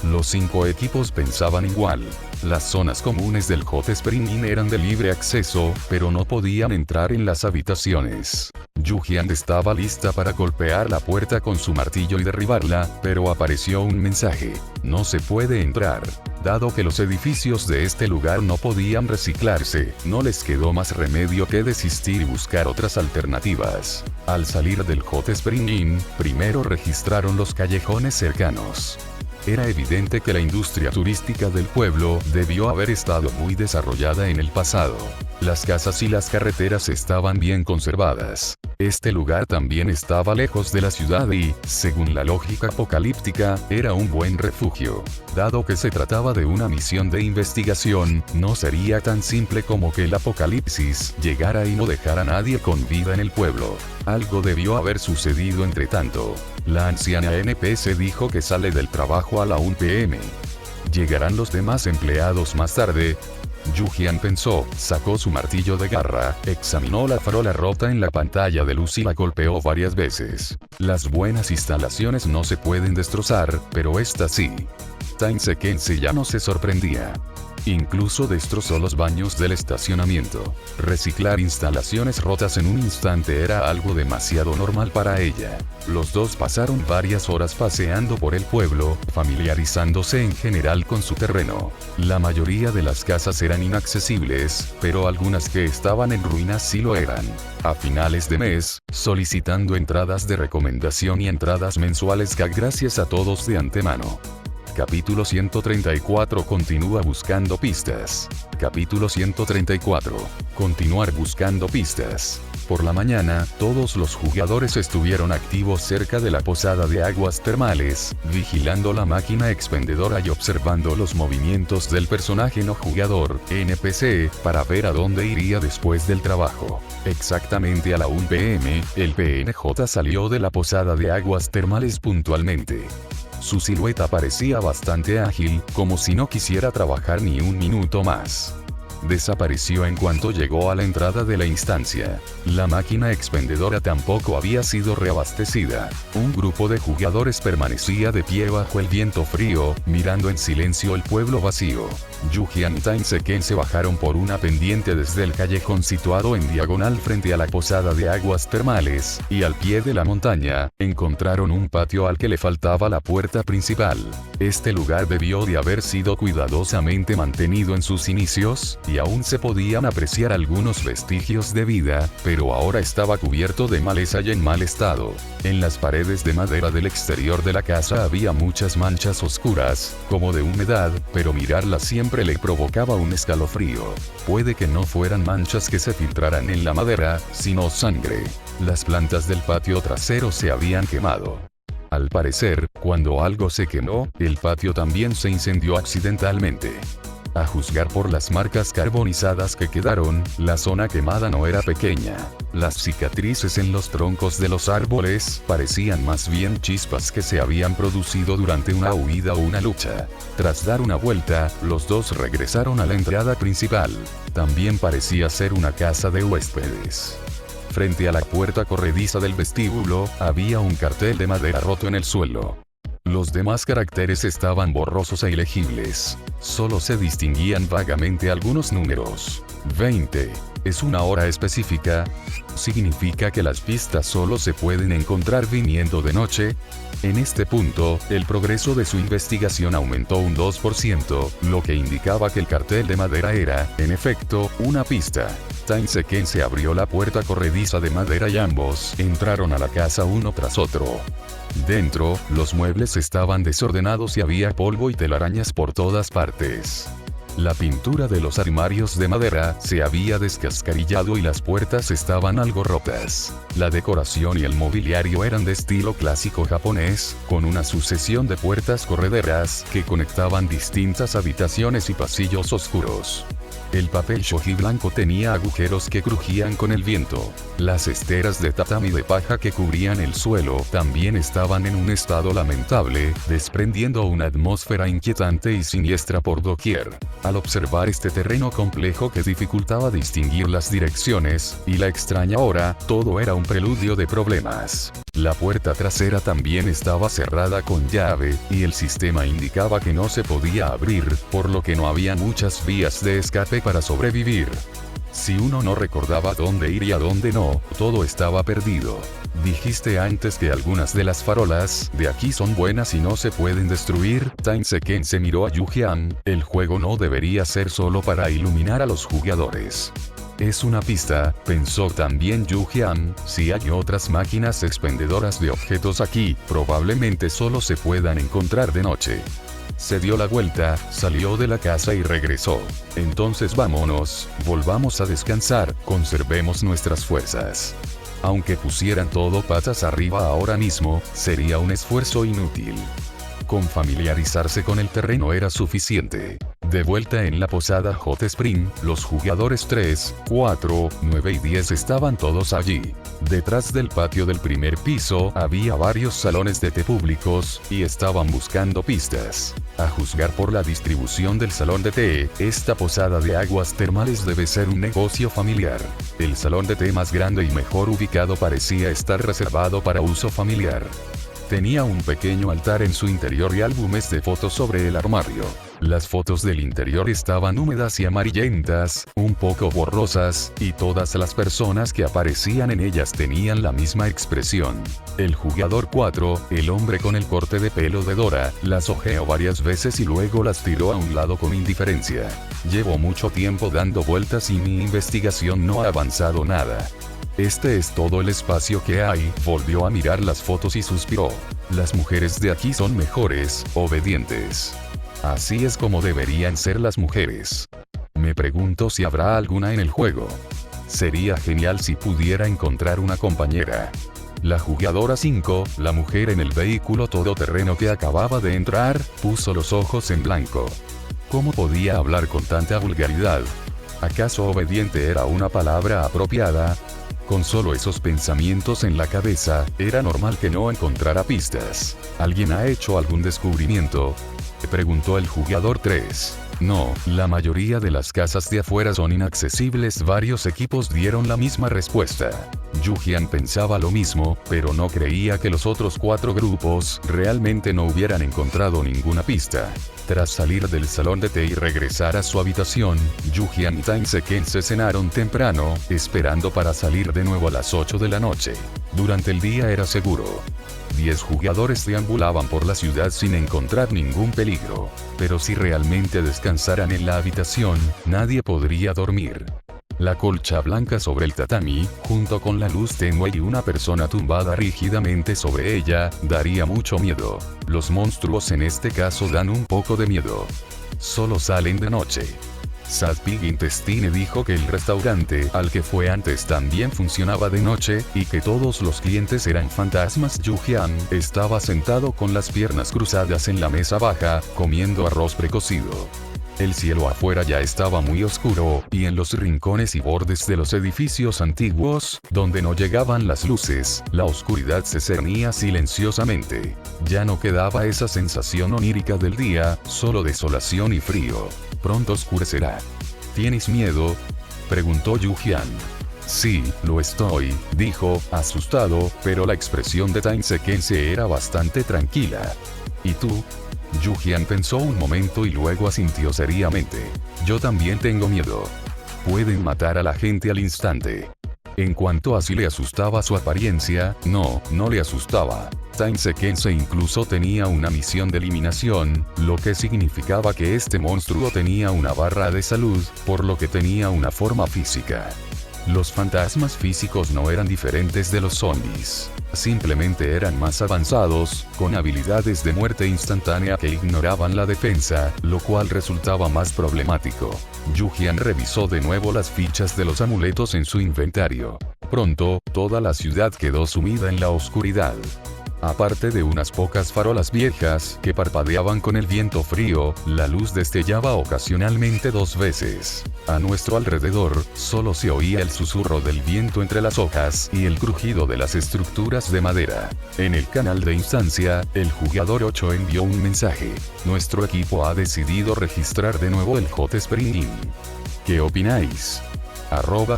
Los 5 equipos pensaban igual. Las zonas comunes del Hot Spring Inn eran de libre acceso, pero no podían entrar en las habitaciones. Yu-Jian estaba lista para golpear la puerta con su martillo y derribarla, pero apareció un mensaje: no se puede entrar. Dado que los edificios de este lugar no podían reciclarse, no les quedó más remedio que desistir y buscar otras alternativas. Al salir del Hot Spring Inn, primero registraron los callejones cercanos. Era evidente que la industria turística del pueblo debió haber estado muy desarrollada en el pasado. Las casas y las carreteras estaban bien conservadas. Este lugar también estaba lejos de la ciudad y, según la lógica apocalíptica, era un buen refugio. Dado que se trataba de una misión de investigación, no sería tan simple como que el apocalipsis llegara y no dejara a nadie con vida en el pueblo. Algo debió haber sucedido entre tanto. La anciana NPC dijo que sale del trabajo a la 1 p.m. ¿Llegarán los demás empleados más tarde? Yu-Jian pensó, sacó su martillo de garra, examinó la farola rota en la pantalla de luz y la golpeó varias veces. Las buenas instalaciones no se pueden destrozar, pero esta sí. Tain-Seken ya no se sorprendía. Incluso destrozó los baños del estacionamiento. Reciclar instalaciones rotas en un instante era algo demasiado normal para ella. Los dos pasaron varias horas paseando por el pueblo, familiarizándose en general con su terreno. La mayoría de las casas eran inaccesibles, pero algunas que estaban en ruinas sí lo eran. A finales de mes, solicitando entradas de recomendación y entradas mensuales gracias a todos de antemano. Capítulo 134. Continúa buscando pistas. Capítulo 134. Continuar buscando pistas. Por la mañana, todos los jugadores estuvieron activos cerca de la posada de aguas termales, vigilando la máquina expendedora y observando los movimientos del personaje no jugador, NPC, para ver a dónde iría después del trabajo. Exactamente a la 1 p.m., el PNJ salió de la posada de aguas termales puntualmente. Su silueta parecía bastante ágil, como si no quisiera trabajar ni un minuto más. Desapareció en cuanto llegó a la entrada de la instancia. La máquina expendedora tampoco había sido reabastecida. Un grupo de jugadores permanecía de pie bajo el viento frío, mirando en silencio el pueblo vacío. Yu-Jian y Tain-Seken se bajaron por una pendiente desde el callejón situado en diagonal frente a la posada de aguas termales, y al pie de la montaña, encontraron un patio al que le faltaba la puerta principal. Este lugar debió de haber sido cuidadosamente mantenido en sus inicios, y aún se podían apreciar algunos vestigios de vida, pero ahora estaba cubierto de maleza y en mal estado. En las paredes de madera del exterior de la casa había muchas manchas oscuras, como de humedad, pero mirarlas siempre le provocaba un escalofrío. Puede que no fueran manchas que se filtraran en la madera, sino sangre. Las plantas del patio trasero se habían quemado. Al parecer, cuando algo se quemó, el patio también se incendió accidentalmente. A juzgar por las marcas carbonizadas que quedaron, la zona quemada no era pequeña. Las cicatrices en los troncos de los árboles parecían más bien chispas que se habían producido durante una huida o una lucha. Tras dar una vuelta, los dos regresaron a la entrada principal. También parecía ser una casa de huéspedes. Frente a la puerta corrediza del vestíbulo, había un cartel de madera roto en el suelo. Los demás caracteres estaban borrosos e ilegibles. Solo se distinguían vagamente algunos números. 20. ¿Es una hora específica? ¿Significa que las pistas solo se pueden encontrar viniendo de noche? En este punto, el progreso de su investigación aumentó un 2%, lo que indicaba que el cartel de madera era, en efecto, una pista. Tain-Seken se abrió la puerta corrediza de madera y ambos entraron a la casa uno tras otro. Dentro, los muebles estaban desordenados y había polvo y telarañas por todas partes. La pintura de los armarios de madera se había descascarillado y las puertas estaban algo rotas. La decoración y el mobiliario eran de estilo clásico japonés, con una sucesión de puertas correderas que conectaban distintas habitaciones y pasillos oscuros. El papel shoji blanco tenía agujeros que crujían con el viento. Las esteras de tatami de paja que cubrían el suelo también estaban en un estado lamentable, desprendiendo una atmósfera inquietante y siniestra por doquier. Al observar este terreno complejo que dificultaba distinguir las direcciones, y la extraña hora, todo era un preludio de problemas. La puerta trasera también estaba cerrada con llave, y el sistema indicaba que no se podía abrir, por lo que no había muchas vías de escape para sobrevivir. Si uno no recordaba dónde ir y a dónde no, todo estaba perdido. Dijiste antes que algunas de las farolas de aquí son buenas y no se pueden destruir. Taiseken se miró a Yu-Jian. El juego no debería ser solo para iluminar a los jugadores. Es una pista, pensó también Yu-Jian, si hay otras máquinas expendedoras de objetos aquí, probablemente solo se puedan encontrar de noche. Se dio la vuelta, salió de la casa y regresó. Entonces vámonos, volvamos a descansar, conservemos nuestras fuerzas. Aunque pusieran todo patas arriba ahora mismo, sería un esfuerzo inútil. Con familiarizarse con el terreno era suficiente. De vuelta en la posada Hot Spring, los jugadores 3, 4, 9 y 10 estaban todos allí. Detrás del patio del primer piso había varios salones de té públicos, y estaban buscando pistas. A juzgar por la distribución del salón de té, esta posada de aguas termales debe ser un negocio familiar. El salón de té más grande y mejor ubicado parecía estar reservado para uso familiar. Tenía un pequeño altar en su interior y álbumes de fotos sobre el armario. Las fotos del interior estaban húmedas y amarillentas, un poco borrosas, y todas las personas que aparecían en ellas tenían la misma expresión. El jugador 4, el hombre con el corte de pelo de Dora, las hojeó varias veces y luego las tiró a un lado con indiferencia. Llevo mucho tiempo dando vueltas y mi investigación no ha avanzado nada. Este es todo el espacio que hay. Volvió a mirar las fotos y suspiró. Las mujeres de aquí son mejores, obedientes. Así es como deberían ser las mujeres. Me pregunto si habrá alguna en el juego. Sería genial si pudiera encontrar una compañera. La jugadora 5, la mujer en el vehículo todoterreno que acababa de entrar, puso los ojos en blanco. ¿Cómo podía hablar con tanta vulgaridad? ¿Acaso obediente era una palabra apropiada? Con solo esos pensamientos en la cabeza, era normal que no encontrara pistas. ¿Alguien ha hecho algún descubrimiento?, preguntó el jugador 3. No, la mayoría de las casas de afuera son inaccesibles. Varios equipos dieron la misma respuesta. Yu-Jian pensaba lo mismo, pero no creía que los otros 4 grupos realmente no hubieran encontrado ninguna pista. Tras salir del salón de té y regresar a su habitación, Yu-Jian y Taiseken se cenaron temprano, esperando para salir de nuevo a las 8 de la noche. Durante el día era seguro. 10 jugadores deambulaban por la ciudad sin encontrar ningún peligro. Pero si realmente descansaran en la habitación, nadie podría dormir. La colcha blanca sobre el tatami, junto con la luz tenue y una persona tumbada rígidamente sobre ella, daría mucho miedo. Los monstruos en este caso dan un poco de miedo. Solo salen de noche. Sad Pig Intestine dijo que el restaurante al que fue antes también funcionaba de noche, y que todos los clientes eran fantasmas. Yu-Jian estaba sentado con las piernas cruzadas en la mesa baja, comiendo arroz precocido. El cielo afuera ya estaba muy oscuro, y en los rincones y bordes de los edificios antiguos, donde no llegaban las luces, la oscuridad se cernía silenciosamente. Ya no quedaba esa sensación onírica del día, solo desolación y frío. Pronto oscurecerá. ¿Tienes miedo?, preguntó Yu-Jian. Sí, lo estoy, dijo, asustado, pero la expresión de Taiseken era bastante tranquila. ¿Y tú? Yu-Jian pensó un momento y luego asintió seriamente. Yo también tengo miedo. Pueden matar a la gente al instante. En cuanto a si le asustaba su apariencia, no le asustaba. Taiseken incluso tenía una misión de eliminación, lo que significaba que este monstruo tenía una barra de salud, por lo que tenía una forma física. Los fantasmas físicos no eran diferentes de los zombies. Simplemente eran más avanzados, con habilidades de muerte instantánea que ignoraban la defensa, lo cual resultaba más problemático. Yu-Jian revisó de nuevo las fichas de los amuletos en su inventario. Pronto, toda la ciudad quedó sumida en la oscuridad. Aparte de unas pocas farolas viejas que parpadeaban con el viento frío, la luz destellaba ocasionalmente 2 veces. A nuestro alrededor, solo se oía el susurro del viento entre las hojas y el crujido de las estructuras de madera. En el canal de instancia, el jugador 8 envió un mensaje. Nuestro equipo ha decidido registrar de nuevo el Hot Spring Inn. ¿Qué opináis?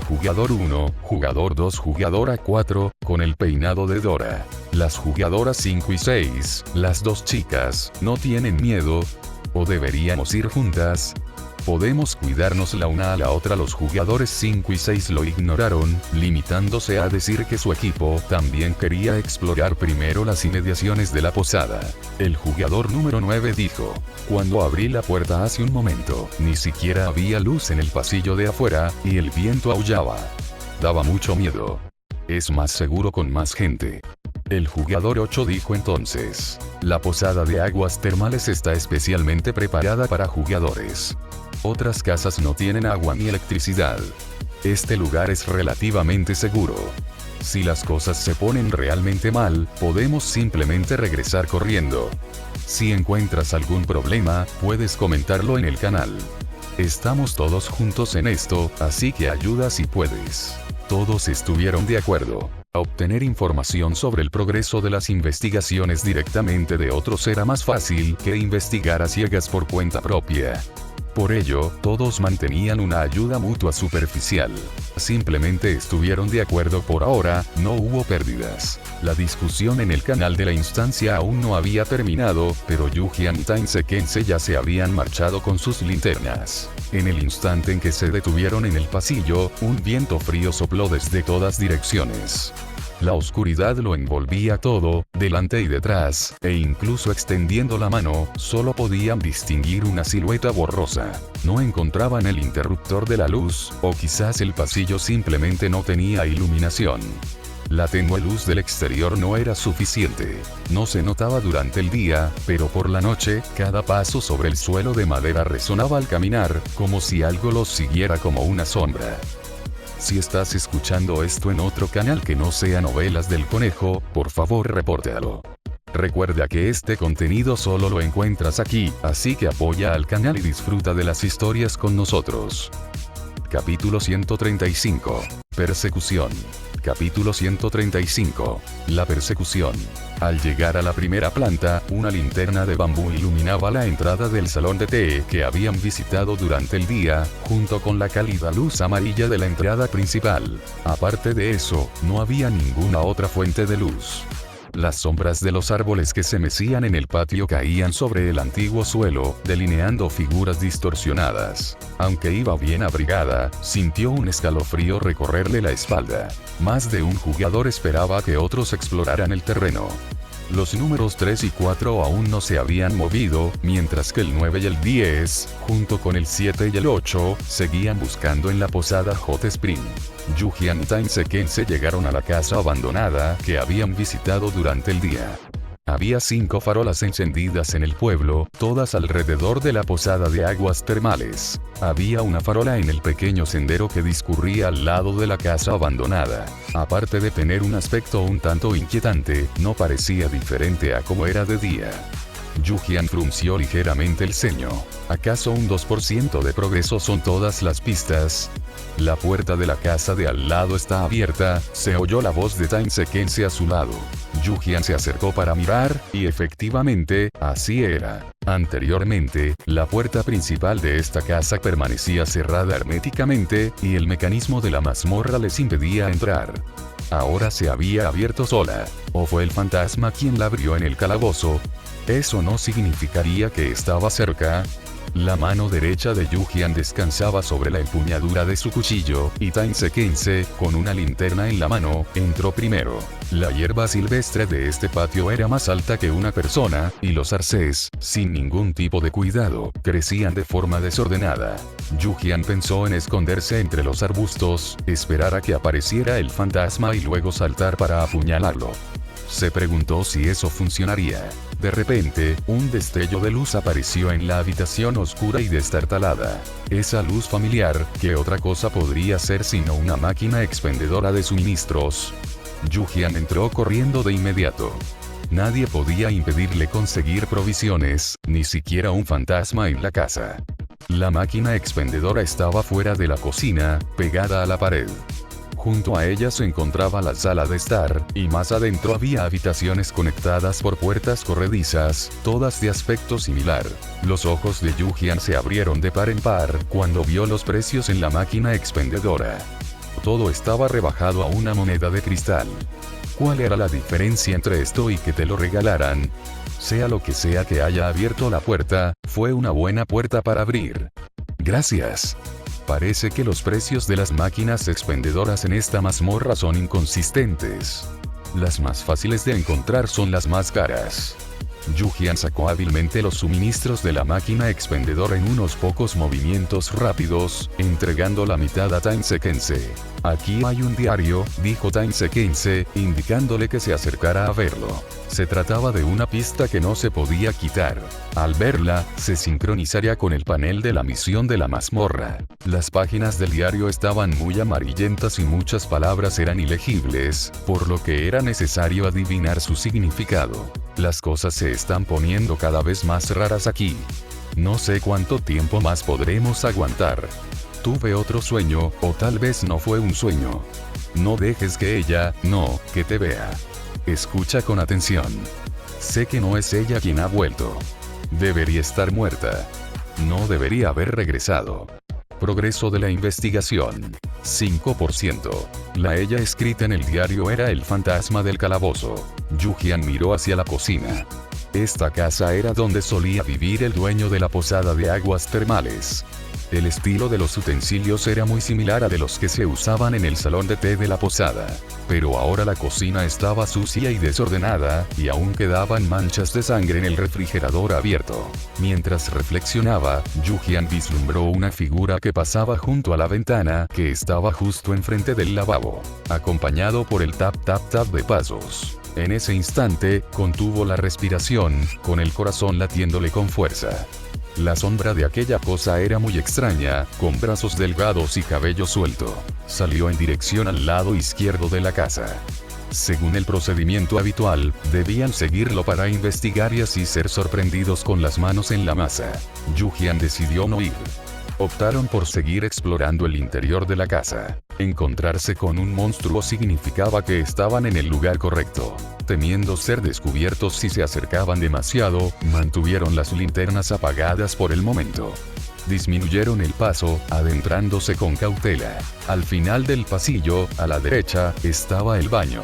@jugador 1, jugador 2, jugadora 4, con el peinado de Dora. Las jugadoras 5 y 6, las 2 chicas, ¿no tienen miedo? ¿O deberíamos ir juntas? Podemos cuidarnos la una a la otra. Los jugadores 5 y 6 lo ignoraron, limitándose a decir que su equipo también quería explorar primero las inmediaciones de la posada. El jugador número 9 dijo: cuando abrí la puerta hace un momento, ni siquiera había luz en el pasillo de afuera, y el viento aullaba. Daba mucho miedo. Es más seguro con más gente. El jugador 8 dijo entonces: la posada de aguas termales está especialmente preparada para jugadores. Otras casas no tienen agua ni electricidad. Este lugar es relativamente seguro. Si las cosas se ponen realmente mal, podemos simplemente regresar corriendo. Si encuentras algún problema, puedes comentarlo en el canal. Estamos todos juntos en esto, así que ayuda si puedes. Todos estuvieron de acuerdo. Obtener información sobre el progreso de las investigaciones directamente de otros era más fácil que investigar a ciegas por cuenta propia. Por ello, todos mantenían una ayuda mutua superficial. Simplemente estuvieron de acuerdo por ahora, no hubo pérdidas. La discusión en el canal de la instancia aún no había terminado, pero Yu-Jian y Tainse-Kense ya se habían marchado con sus linternas. En el instante en que se detuvieron en el pasillo, un viento frío sopló desde todas direcciones. La oscuridad lo envolvía todo, delante y detrás, e incluso extendiendo la mano, solo podían distinguir una silueta borrosa. No encontraban el interruptor de la luz, o quizás el pasillo simplemente no tenía iluminación. La tenue luz del exterior no era suficiente. No se notaba durante el día, pero por la noche, cada paso sobre el suelo de madera resonaba al caminar, como si algo los siguiera como una sombra. Si estás escuchando esto en otro canal que no sea Novelas del Conejo, por favor repórtalo. Recuerda que este contenido solo lo encuentras aquí, así que apoya al canal y disfruta de las historias con nosotros. Capítulo 135. Persecución. Capítulo 135. La persecución. Al llegar a la primera planta, una linterna de bambú iluminaba la entrada del salón de té que habían visitado durante el día, junto con la cálida luz amarilla de la entrada principal. Aparte de eso, no había ninguna otra fuente de luz. Las sombras de los árboles que se mecían en el patio caían sobre el antiguo suelo, delineando figuras distorsionadas. Aunque iba bien abrigada, sintió un escalofrío recorrerle la espalda. Más de un jugador esperaba que otros exploraran el terreno. Los números 3 y 4 aún no se habían movido, mientras que el 9 y el 10, junto con el 7 y el 8, seguían buscando en la posada Hot Spring. Yu-Jian y Tainse-Kense llegaron a la casa abandonada que habían visitado durante el día. Había 5 farolas encendidas en el pueblo, todas alrededor de la posada de aguas termales. Había una farola en el pequeño sendero que discurría al lado de la casa abandonada. Aparte de tener un aspecto un tanto inquietante, no parecía diferente a como era de día. Yu-Jian frunció ligeramente el ceño. ¿Acaso un 2% de progreso son todas las pistas? La puerta de la casa de al lado está abierta, se oyó la voz de Tainse-Kense a su lado. Yu-Jian se acercó para mirar, y efectivamente, así era. Anteriormente, la puerta principal de esta casa permanecía cerrada herméticamente, y el mecanismo de la mazmorra les impedía entrar. Ahora se había abierto sola. ¿O fue el fantasma quien la abrió en el calabozo? ¿Eso no significaría que estaba cerca? La mano derecha de Yu-Jian descansaba sobre la empuñadura de su cuchillo, y Tainse-kense, con una linterna en la mano, entró primero. La hierba silvestre de este patio era más alta que una persona, y los arcés, sin ningún tipo de cuidado, crecían de forma desordenada. Yu-Jian pensó en esconderse entre los arbustos, esperar a que apareciera el fantasma y luego saltar para apuñalarlo. Se preguntó si eso funcionaría. De repente, un destello de luz apareció en la habitación oscura y destartalada. Esa luz familiar, ¿qué otra cosa podría ser sino una máquina expendedora de suministros? Yu-Jian entró corriendo de inmediato. Nadie podía impedirle conseguir provisiones, ni siquiera un fantasma en la casa. La máquina expendedora estaba fuera de la cocina, pegada a la pared. Junto a ella se encontraba la sala de estar, y más adentro había habitaciones conectadas por puertas corredizas, todas de aspecto similar. Los ojos de Yu-Jian se abrieron de par en par cuando vio los precios en la máquina expendedora. Todo estaba rebajado a una moneda de cristal. ¿Cuál era la diferencia entre esto y que te lo regalaran? Sea lo que sea que haya abierto la puerta, fue una buena puerta para abrir. Gracias. Parece que los precios de las máquinas expendedoras en esta mazmorra son inconsistentes. Las más fáciles de encontrar son las más caras. Yu-Jian sacó hábilmente los suministros de la máquina expendedora en unos pocos movimientos rápidos, entregando la mitad a Tainse-kense. Aquí hay un diario, dijo Tainse-kense, indicándole que se acercara a verlo. Se trataba de una pista que no se podía quitar. Al verla, se sincronizaría con el panel de la misión de la mazmorra. Las páginas del diario estaban muy amarillentas y muchas palabras eran ilegibles, por lo que era necesario adivinar su significado. Las cosas se están poniendo cada vez más raras aquí. No sé cuánto tiempo más podremos aguantar. Tuve otro sueño, o tal vez no fue un sueño. No dejes que ella, no, que te vea. Escucha con atención. Sé que no es ella quien ha vuelto. Debería estar muerta. No debería haber regresado. Progreso de la investigación. 5%. La ella escrita en el diario era el fantasma del calabozo. Yu-Jian miró hacia la cocina. Esta casa era donde solía vivir el dueño de la posada de aguas termales. El estilo de los utensilios era muy similar a de los que se usaban en el salón de té de la posada. Pero ahora la cocina estaba sucia y desordenada, y aún quedaban manchas de sangre en el refrigerador abierto. Mientras reflexionaba, Yu-Jian vislumbró una figura que pasaba junto a la ventana, que estaba justo enfrente del lavabo, acompañado por el tap tap tap de pasos. En ese instante, contuvo la respiración, con el corazón latiéndole con fuerza. La sombra de aquella cosa era muy extraña, con brazos delgados y cabello suelto. Salió en dirección al lado izquierdo de la casa. Según el procedimiento habitual, debían seguirlo para investigar y así ser sorprendidos con las manos en la masa. Yu-Jian decidió no ir. Optaron por seguir explorando el interior de la casa. Encontrarse con un monstruo significaba que estaban en el lugar correcto. Temiendo ser descubiertos si se acercaban demasiado, mantuvieron las linternas apagadas por el momento. Disminuyeron el paso, adentrándose con cautela. Al final del pasillo, a la derecha, estaba el baño.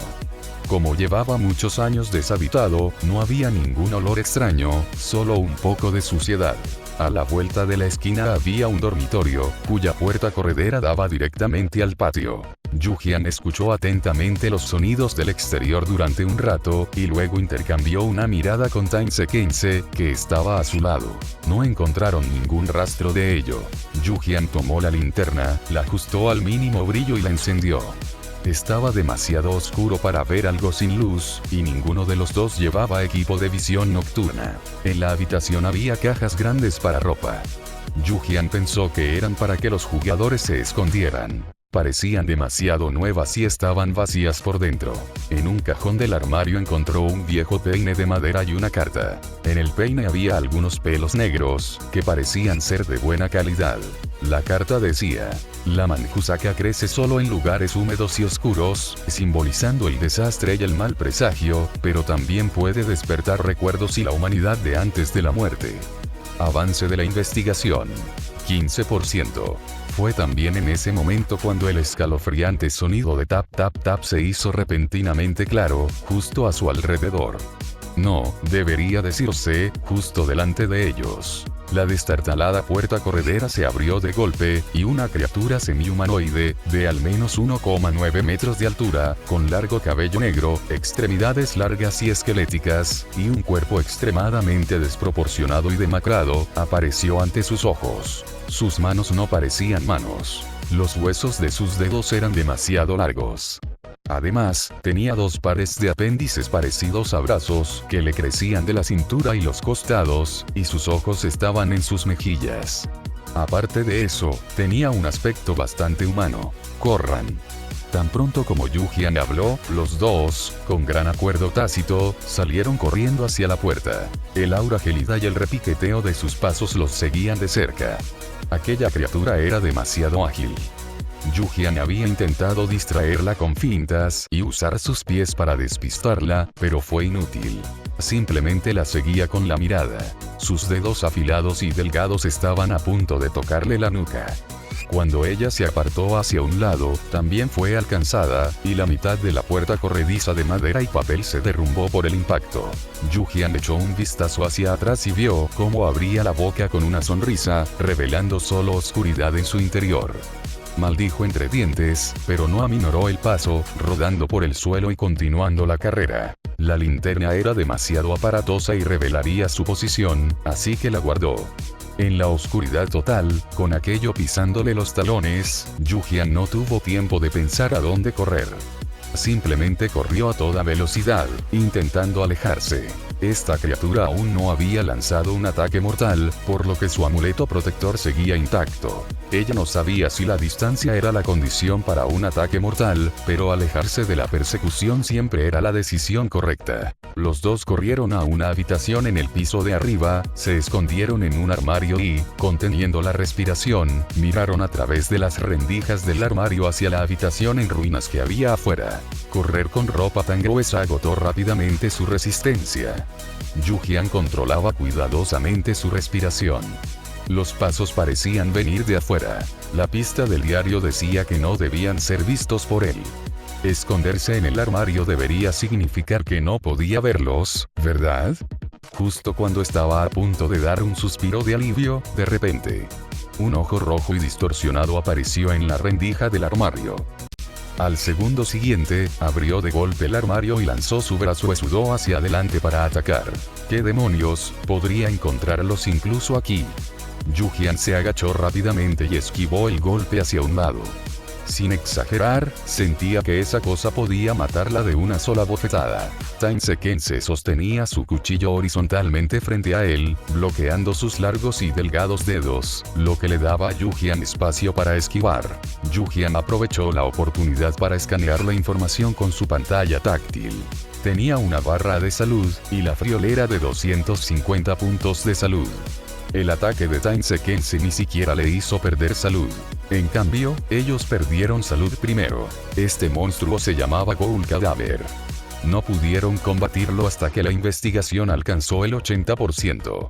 Como llevaba muchos años deshabitado, no había ningún olor extraño, solo un poco de suciedad. A la vuelta de la esquina había un dormitorio, cuya puerta corredera daba directamente al patio. Yu-Jian escuchó atentamente los sonidos del exterior durante un rato, y luego intercambió una mirada con Tainse-kense, que estaba a su lado. No encontraron ningún rastro de ello. Yu-Jian tomó la linterna, la ajustó al mínimo brillo y la encendió. Estaba demasiado oscuro para ver algo sin luz, y ninguno de los dos llevaba equipo de visión nocturna. En la habitación había cajas grandes para ropa. Yu-Jian pensó que eran para que los jugadores se escondieran. Parecían demasiado nuevas y estaban vacías por dentro. En un cajón del armario encontró un viejo peine de madera y una carta. En el peine había algunos pelos negros, que parecían ser de buena calidad. La carta decía: la manjusaka crece solo en lugares húmedos y oscuros, simbolizando el desastre y el mal presagio, pero también puede despertar recuerdos y la humanidad de antes de la muerte. Avance de la investigación. 15%. Fue también en ese momento cuando el escalofriante sonido de tap tap tap se hizo repentinamente claro, justo a su alrededor. No, debería decirse, justo delante de ellos. La destartalada puerta corredera se abrió de golpe, y una criatura semi-humanoide, de al menos 1,9 metros de altura, con largo cabello negro, extremidades largas y esqueléticas, y un cuerpo extremadamente desproporcionado y demacrado, apareció ante sus ojos. Sus manos no parecían manos. Los huesos de sus dedos eran demasiado largos. Además, tenía 2 pares de apéndices parecidos a brazos, que le crecían de la cintura y los costados, y sus ojos estaban en sus mejillas. Aparte de eso, tenía un aspecto bastante humano. Corran. Tan pronto como Yu-Jian habló, los dos, con gran acuerdo tácito, salieron corriendo hacia la puerta. El aura gélida y el repiqueteo de sus pasos los seguían de cerca. Aquella criatura era demasiado ágil. Yu-Jian había intentado distraerla con fintas y usar sus pies para despistarla, pero fue inútil. Simplemente la seguía con la mirada. Sus dedos afilados y delgados estaban a punto de tocarle la nuca. Cuando ella se apartó hacia un lado, también fue alcanzada, y la mitad de la puerta corrediza de madera y papel se derrumbó por el impacto. Yu-Jian echó un vistazo hacia atrás y vio cómo abría la boca con una sonrisa, revelando solo oscuridad en su interior. Maldijo entre dientes, pero no aminoró el paso, rodando por el suelo y continuando la carrera. La linterna era demasiado aparatosa y revelaría su posición, así que la guardó. En la oscuridad total, con aquello pisándole los talones, Yu-Jian no tuvo tiempo de pensar a dónde correr. Simplemente corrió a toda velocidad, intentando alejarse. Esta criatura aún no había lanzado un ataque mortal, por lo que su amuleto protector seguía intacto. Ella no sabía si la distancia era la condición para un ataque mortal, pero alejarse de la persecución siempre era la decisión correcta. Los dos corrieron a una habitación en el piso de arriba, se escondieron en un armario y, conteniendo la respiración, miraron a través de las rendijas del armario hacia la habitación en ruinas que había afuera. Correr con ropa tan gruesa agotó rápidamente su resistencia. Yu-Jian controlaba cuidadosamente su respiración. Los pasos parecían venir de afuera. La pista del diario decía que no debían ser vistos por él. Esconderse en el armario debería significar que no podía verlos, ¿verdad? Justo cuando estaba a punto de dar un suspiro de alivio, de repente, un ojo rojo y distorsionado apareció en la rendija del armario. Al segundo siguiente, abrió de golpe el armario y lanzó su brazo huesudo hacia adelante para atacar. ¿Qué demonios? Podría encontrarlos incluso aquí. Yu-Jian se agachó rápidamente y esquivó el golpe hacia un lado. Sin exagerar, sentía que esa cosa podía matarla de una sola bofetada. Time Sequence sostenía su cuchillo horizontalmente frente a él, bloqueando sus largos y delgados dedos, lo que le daba a Yu-Jian espacio para esquivar. Yu-Jian aprovechó la oportunidad para escanear la información con su pantalla táctil. Tenía una barra de salud, y la friolera de 250 puntos de salud. El ataque de Time Sequence ni siquiera le hizo perder salud. En cambio, ellos perdieron salud primero. Este monstruo se llamaba Ghoul Cadáver. No pudieron combatirlo hasta que la investigación alcanzó el 80%.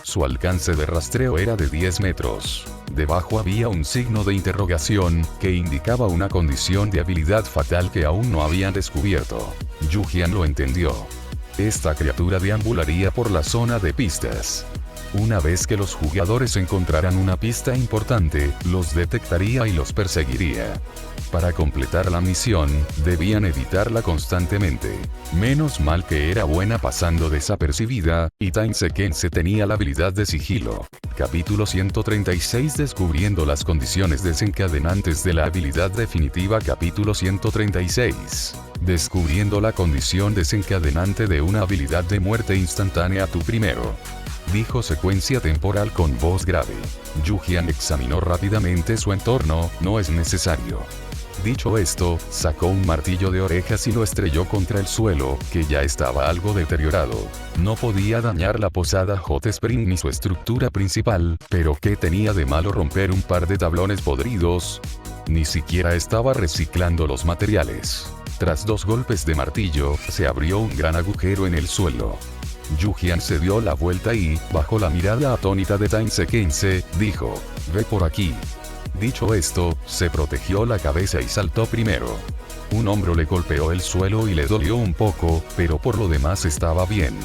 Su alcance de rastreo era de 10 metros. Debajo había un signo de interrogación, que indicaba una condición de habilidad fatal que aún no habían descubierto. Yu-Jian lo entendió. Esta criatura deambularía por la zona de pistas. Una vez que los jugadores encontraran una pista importante, los detectaría y los perseguiría. Para completar la misión, debían evitarla constantemente. Menos mal que era buena pasando desapercibida, y Time Sequence tenía la habilidad de sigilo. Capítulo 136 Descubriendo las condiciones desencadenantes de la habilidad definitiva. Capítulo 136. Descubriendo la condición desencadenante de una habilidad de muerte instantánea. Tú primero, dijo Secuencia Temporal con voz grave. Yu-Jian examinó rápidamente su entorno. No es necesario. Dicho esto, sacó un martillo de orejas y lo estrelló contra el suelo, que ya estaba algo deteriorado. No podía dañar la posada Hot Spring ni su estructura principal, pero ¿qué tenía de malo romper un par de tablones podridos? Ni siquiera estaba reciclando los materiales. Tras 2 golpes de martillo, se abrió un gran agujero en el suelo. Yu-Jian se dio la vuelta y, bajo la mirada atónita de Time Sequence, dijo: «Ve por aquí». Dicho esto, se protegió la cabeza y saltó primero. Un hombro le golpeó el suelo y le dolió un poco, pero por lo demás estaba bien.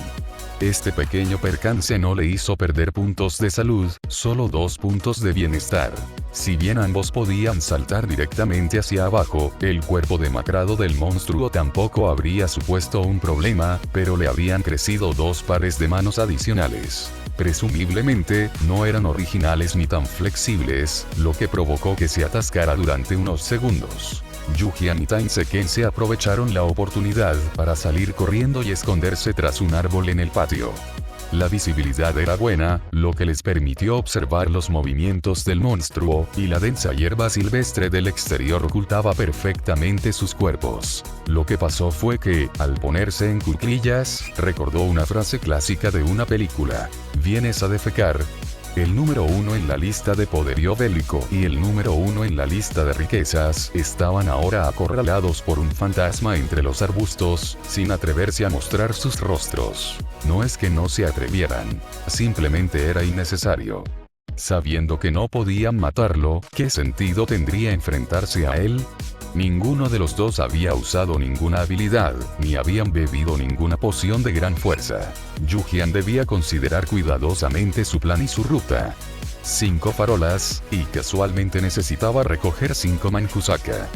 Este pequeño percance no le hizo perder puntos de salud, solo 2 puntos de bienestar. Si bien ambos podían saltar directamente hacia abajo, el cuerpo demacrado del monstruo tampoco habría supuesto un problema, pero le habían crecido 2 pares de manos adicionales. Presumiblemente, no eran originales ni tan flexibles, lo que provocó que se atascara durante unos segundos. Yu-Jian y Taiseken se aprovecharon la oportunidad para salir corriendo y esconderse tras un árbol en el patio. La visibilidad era buena, lo que les permitió observar los movimientos del monstruo, y la densa hierba silvestre del exterior ocultaba perfectamente sus cuerpos. Lo que pasó fue que, al ponerse en cuclillas, recordó una frase clásica de una película: ¿vienes a defecar? El número 1 en la lista de poderío bélico y el número 1 en la lista de riquezas estaban ahora acorralados por un fantasma entre los arbustos, sin atreverse a mostrar sus rostros. No es que no se atrevieran, simplemente era innecesario. Sabiendo que no podían matarlo, ¿qué sentido tendría enfrentarse a él? Ninguno de los dos había usado ninguna habilidad, ni habían bebido ninguna poción de gran fuerza. Yu-Jian debía considerar cuidadosamente su plan y su ruta. 5 farolas, y casualmente necesitaba recoger 5 Manjusaka.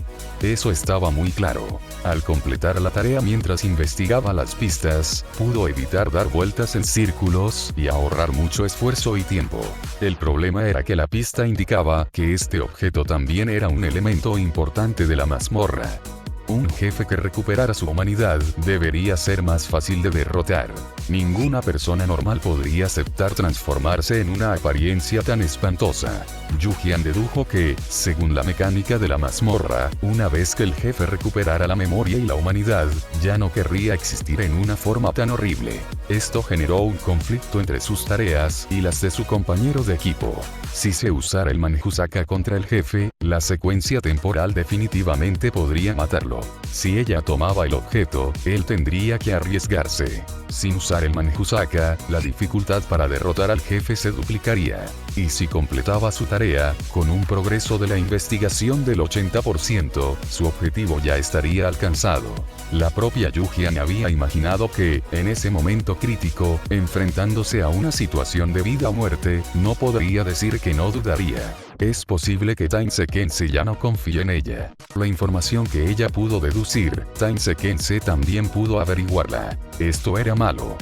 Eso estaba muy claro. Al completar la tarea mientras investigaba las pistas, pudo evitar dar vueltas en círculos y ahorrar mucho esfuerzo y tiempo. El problema era que la pista indicaba que este objeto también era un elemento importante de la mazmorra. Un jefe que recuperara su humanidad debería ser más fácil de derrotar. Ninguna persona normal podría aceptar transformarse en una apariencia tan espantosa. Yu-Jian dedujo que, según la mecánica de la mazmorra, una vez que el jefe recuperara la memoria y la humanidad, ya no querría existir en una forma tan horrible. Esto generó un conflicto entre sus tareas y las de su compañero de equipo. Si se usara el Manjusaka contra el jefe, la secuencia temporal definitivamente podría matarlo. Si ella tomaba el objeto, él tendría que arriesgarse. Sin usar el Manjusaka, la dificultad para derrotar al jefe se duplicaría. Y si completaba su tarea, con un progreso de la investigación del 80%, su objetivo ya estaría alcanzado. La propia Yu-Jian había imaginado que, en ese momento crítico, enfrentándose a una situación de vida o muerte, no podría decir que no dudaría. Es posible que Taiseken-se ya no confíe en ella. La información que ella pudo deducir, Taiseken-se también pudo averiguarla. Esto era malo.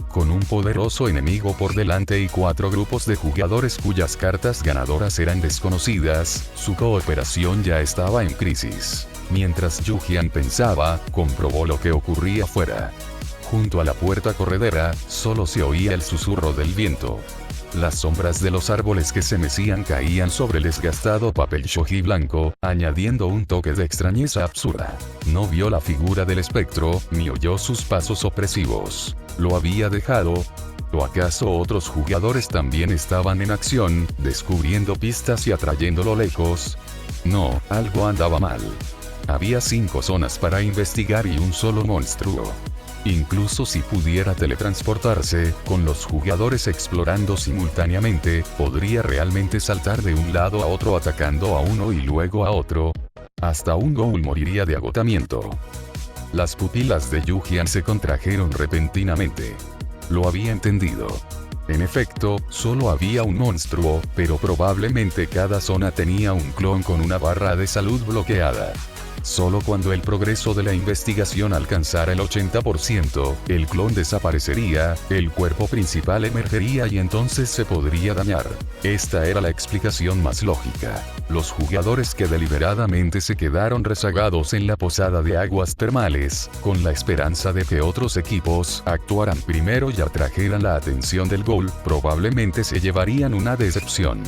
Con un poderoso enemigo por delante y 4 grupos de jugadores cuyas cartas ganadoras eran desconocidas, su cooperación ya estaba en crisis. Mientras Yu-Jian pensaba, comprobó lo que ocurría afuera. Junto a la puerta corredera, solo se oía el susurro del viento. Las sombras de los árboles que se mecían caían sobre el desgastado papel shoji blanco, añadiendo un toque de extrañeza absurda. No vio la figura del espectro, ni oyó sus pasos opresivos. ¿Lo había dejado? ¿O acaso otros jugadores también estaban en acción, descubriendo pistas y atrayéndolo lejos? No, algo andaba mal. Había 5 zonas para investigar y un solo monstruo. Incluso si pudiera teletransportarse, con los jugadores explorando simultáneamente, podría realmente saltar de un lado a otro atacando a uno y luego a otro. Hasta un ghoul moriría de agotamiento. Las pupilas de Yu-Jian se contrajeron repentinamente. Lo había entendido. En efecto, solo había un monstruo, pero probablemente cada zona tenía un clon con una barra de salud bloqueada. Solo cuando el progreso de la investigación alcanzara el 80%, el clon desaparecería, el cuerpo principal emergería y entonces se podría dañar. Esta era la explicación más lógica. Los jugadores que deliberadamente se quedaron rezagados en la posada de aguas termales, con la esperanza de que otros equipos actuaran primero y atrajeran la atención del ghoul, probablemente se llevarían una decepción.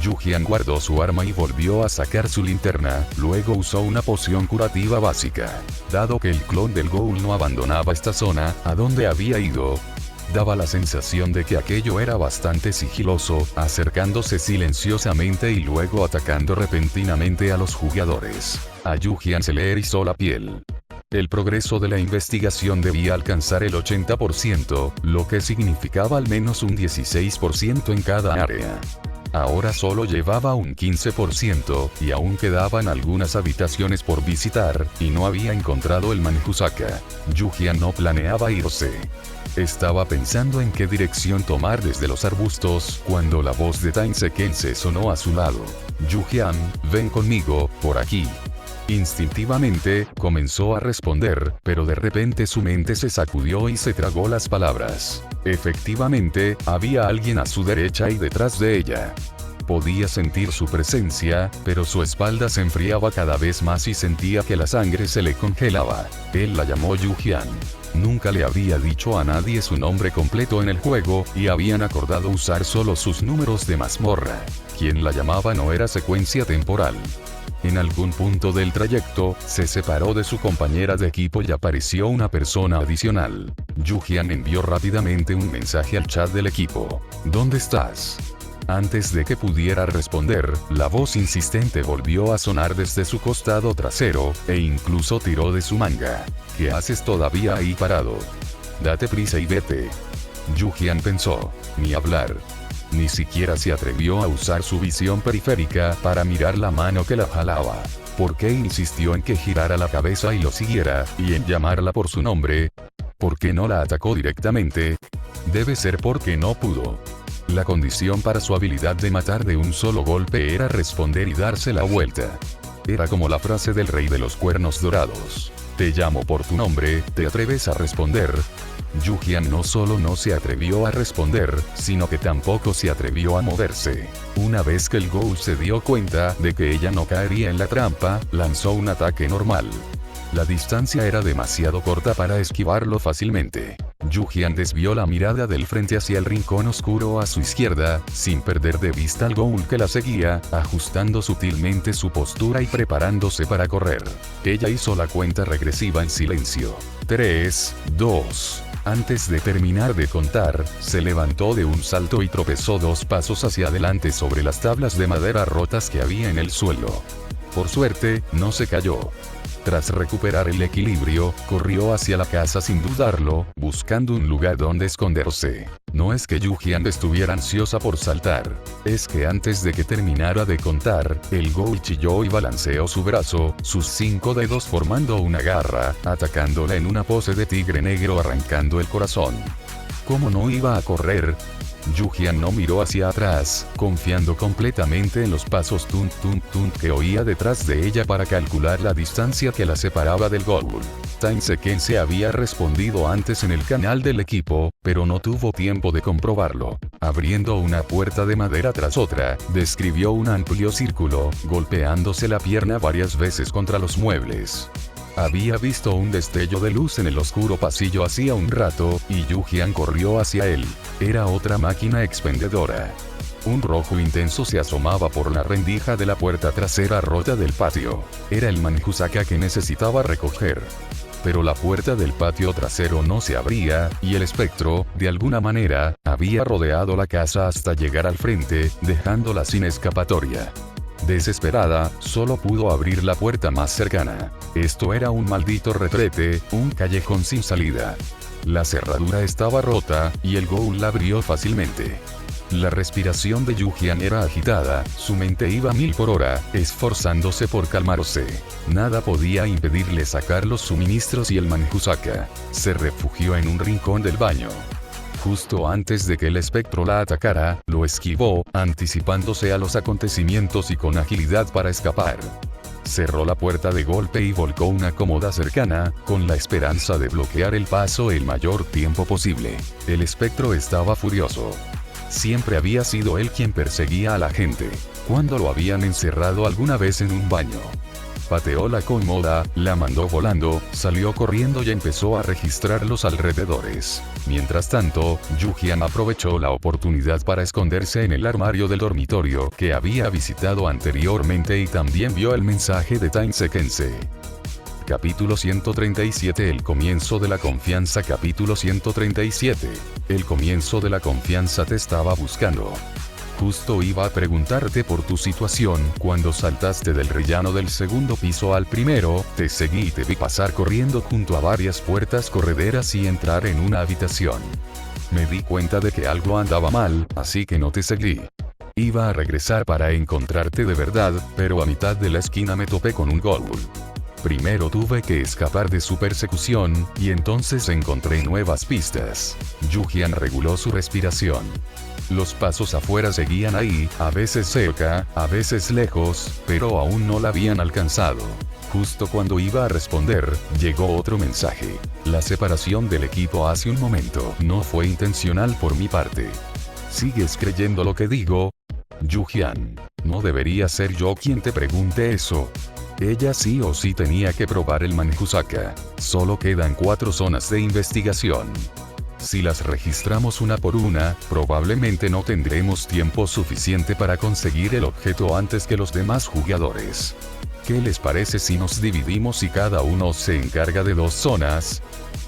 Yu-Jian guardó su arma y volvió a sacar su linterna, luego usó una poción curativa básica. Dado que el clon del ghoul no abandonaba esta zona, a donde había ido, daba la sensación de que aquello era bastante sigiloso, acercándose silenciosamente y luego atacando repentinamente a los jugadores. A Yu-Jian se le erizó la piel. El progreso de la investigación debía alcanzar el 80%, lo que significaba al menos un 16% en cada área. Ahora solo llevaba un 15%, y aún quedaban algunas habitaciones por visitar, y no había encontrado el Manjusaka. Yu-Jian no planeaba irse. Estaba pensando en qué dirección tomar desde los arbustos, cuando la voz de Tainseken sonó a su lado. Yu-Jian, ven conmigo, por aquí. Instintivamente, comenzó a responder, pero de repente su mente se sacudió y se tragó las palabras. Efectivamente, había alguien a su derecha y detrás de ella. Podía sentir su presencia, pero su espalda se enfriaba cada vez más y sentía que la sangre se le congelaba. Él la llamó Yu-Jian. Nunca le había dicho a nadie su nombre completo en el juego, y habían acordado usar solo sus números de mazmorra. Quien la llamaba no era secuencia temporal. En algún punto del trayecto, se separó de su compañera de equipo y apareció una persona adicional. Yu-Jian envió rápidamente un mensaje al chat del equipo. ¿Dónde estás? Antes de que pudiera responder, la voz insistente volvió a sonar desde su costado trasero, e incluso tiró de su manga. ¿Qué haces todavía ahí parado? Date prisa y vete. Yu-Jian pensó. Ni hablar. Ni siquiera se atrevió a usar su visión periférica para mirar la mano que la jalaba. ¿Por qué insistió en que girara la cabeza y lo siguiera, y en llamarla por su nombre? ¿Por qué no la atacó directamente? Debe ser porque no pudo. La condición para su habilidad de matar de un solo golpe era responder y darse la vuelta. Era como la frase del rey de los cuernos dorados. Te llamo por tu nombre, ¿te atreves a responder? Yu-Jian no solo no se atrevió a responder, sino que tampoco se atrevió a moverse. Una vez que el Ghoul se dio cuenta de que ella no caería en la trampa, lanzó un ataque normal. La distancia era demasiado corta para esquivarlo fácilmente. Yu-Jian desvió la mirada del frente hacia el rincón oscuro a su izquierda, sin perder de vista al Ghoul que la seguía, ajustando sutilmente su postura y preparándose para correr. Ella hizo la cuenta regresiva en silencio. 3, 2... Antes de terminar de contar, se levantó de un salto y tropezó 2 pasos hacia adelante sobre las tablas de madera rotas que había en el suelo. Por suerte, no se cayó. Tras recuperar el equilibrio, corrió hacia la casa sin dudarlo, buscando un lugar donde esconderse. No es que Yu-Jian estuviera ansiosa por saltar. Es que antes de que terminara de contar, el Ghoul chilló y balanceó su brazo, sus 5 dedos formando una garra, atacándola en una pose de tigre negro arrancando el corazón. ¿Cómo no iba a correr? Yu-Jian no miró hacia atrás, confiando completamente en los pasos tun que oía detrás de ella para calcular la distancia que la separaba del Ghoul. Tainseken se había respondido antes en el canal del equipo, pero no tuvo tiempo de comprobarlo. Abriendo una puerta de madera tras otra, describió un amplio círculo, golpeándose la pierna varias veces contra los muebles. Había visto un destello de luz en el oscuro pasillo hacía un rato, y Yu-Jian corrió hacia él. Era otra máquina expendedora. Un rojo intenso se asomaba por la rendija de la puerta trasera rota del patio. Era el Manjusaka que necesitaba recoger. Pero la puerta del patio trasero no se abría, y el espectro, de alguna manera, había rodeado la casa hasta llegar al frente, dejándola sin escapatoria. Desesperada, solo pudo abrir la puerta más cercana. Esto era un maldito retrete, un callejón sin salida. La cerradura estaba rota, y el Ghoul la abrió fácilmente. La respiración de Yu-Jian era agitada, su mente iba a 1000 por hora, esforzándose por calmarse. Nada podía impedirle sacar los suministros y el Manjusaka. Se refugió en un rincón del baño. Justo antes de que el espectro la atacara, lo esquivó, anticipándose a los acontecimientos y con agilidad para escapar. Cerró la puerta de golpe y volcó una cómoda cercana, con la esperanza de bloquear el paso el mayor tiempo posible. El espectro estaba furioso. Siempre había sido él quien perseguía a la gente. ¿Cuándo lo habían encerrado alguna vez en un baño? Pateó la cómoda, la mandó volando, salió corriendo y empezó a registrar los alrededores. Mientras tanto, Yu-Jian aprovechó la oportunidad para esconderse en el armario del dormitorio que había visitado anteriormente y también vio el mensaje de Tainseken. Capítulo 137 El comienzo de la confianza. Capítulo 137. El comienzo de la confianza te estaba buscando. Justo iba a preguntarte por tu situación cuando saltaste del rellano del segundo piso al primero, te seguí y te vi pasar corriendo junto a varias puertas correderas y entrar en una habitación. Me di cuenta de que algo andaba mal, así que no te seguí. Iba a regresar para encontrarte de verdad, pero a mitad de la esquina me topé con un ghoul. Primero tuve que escapar de su persecución, y entonces encontré nuevas pistas. Yu-Jian reguló su respiración. Los pasos afuera seguían ahí, a veces cerca, a veces lejos, pero aún no la habían alcanzado. Justo cuando iba a responder, llegó otro mensaje. La separación del equipo hace un momento no fue intencional por mi parte. ¿Sigues creyendo lo que digo? Yu-Jian, no debería ser yo quien te pregunte eso. Ella sí o sí tenía que probar el Manjusaka. Solo quedan 4 zonas de investigación. Si las registramos una por una, probablemente no tendremos tiempo suficiente para conseguir el objeto antes que los demás jugadores. ¿Qué les parece si nos dividimos y cada uno se encarga de 2 zonas?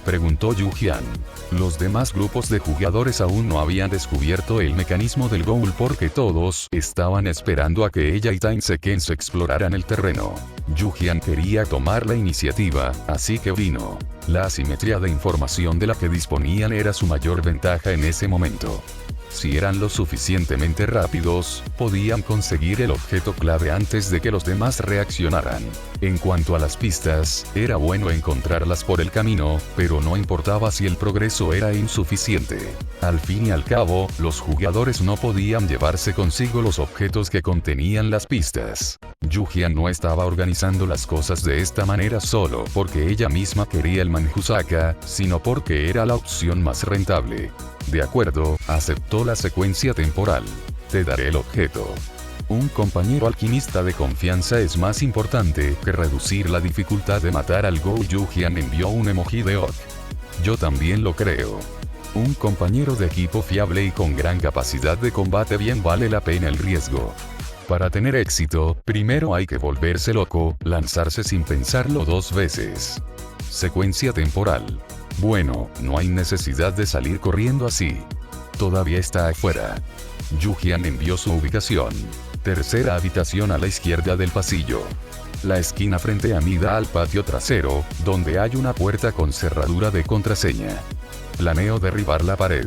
Preguntó Yu-Jian. Los demás grupos de jugadores aún no habían descubierto el mecanismo del ghoul porque todos estaban esperando a que ella y Tainse-ken se exploraran el terreno. Yu-Jian quería tomar la iniciativa, así que vino. La asimetría de información de la que disponían era su mayor ventaja en ese momento. Si eran lo suficientemente rápidos, podían conseguir el objeto clave antes de que los demás reaccionaran. En cuanto a las pistas, era bueno encontrarlas por el camino, pero no importaba si el progreso era insuficiente. Al fin y al cabo, los jugadores no podían llevarse consigo los objetos que contenían las pistas. Yu-Jian no estaba organizando las cosas de esta manera solo porque ella misma quería el Manjusaka, sino porque era la opción más rentable. De acuerdo, aceptó la secuencia temporal. Te daré el objeto. Un compañero alquimista de confianza es más importante que reducir la dificultad de matar al ghoul. Yu-Jian envió un emoji de ok. Yo también lo creo. Un compañero de equipo fiable y con gran capacidad de combate bien vale la pena el riesgo. Para tener éxito, primero hay que volverse loco, lanzarse sin pensarlo 2 veces. Secuencia temporal. Bueno, no hay necesidad de salir corriendo así. Todavía está afuera. Yu-Jian envió su ubicación. Tercera habitación a la izquierda del pasillo. La esquina frente a mí da al patio trasero, donde hay una puerta con cerradura de contraseña. Planeo derribar la pared.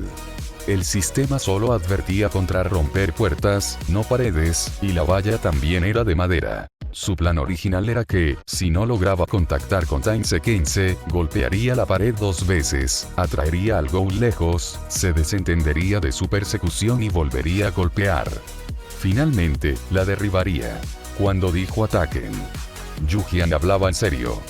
El sistema solo advertía contra romper puertas, no paredes, y la valla también era de madera. Su plan original era que, si no lograba contactar con Tainse-ken, golpearía la pared 2 veces, atraería al ghoul lejos, se desentendería de su persecución y volvería a golpear. Finalmente, la derribaría. Cuando dijo ataquen, Yu-Jian hablaba en serio.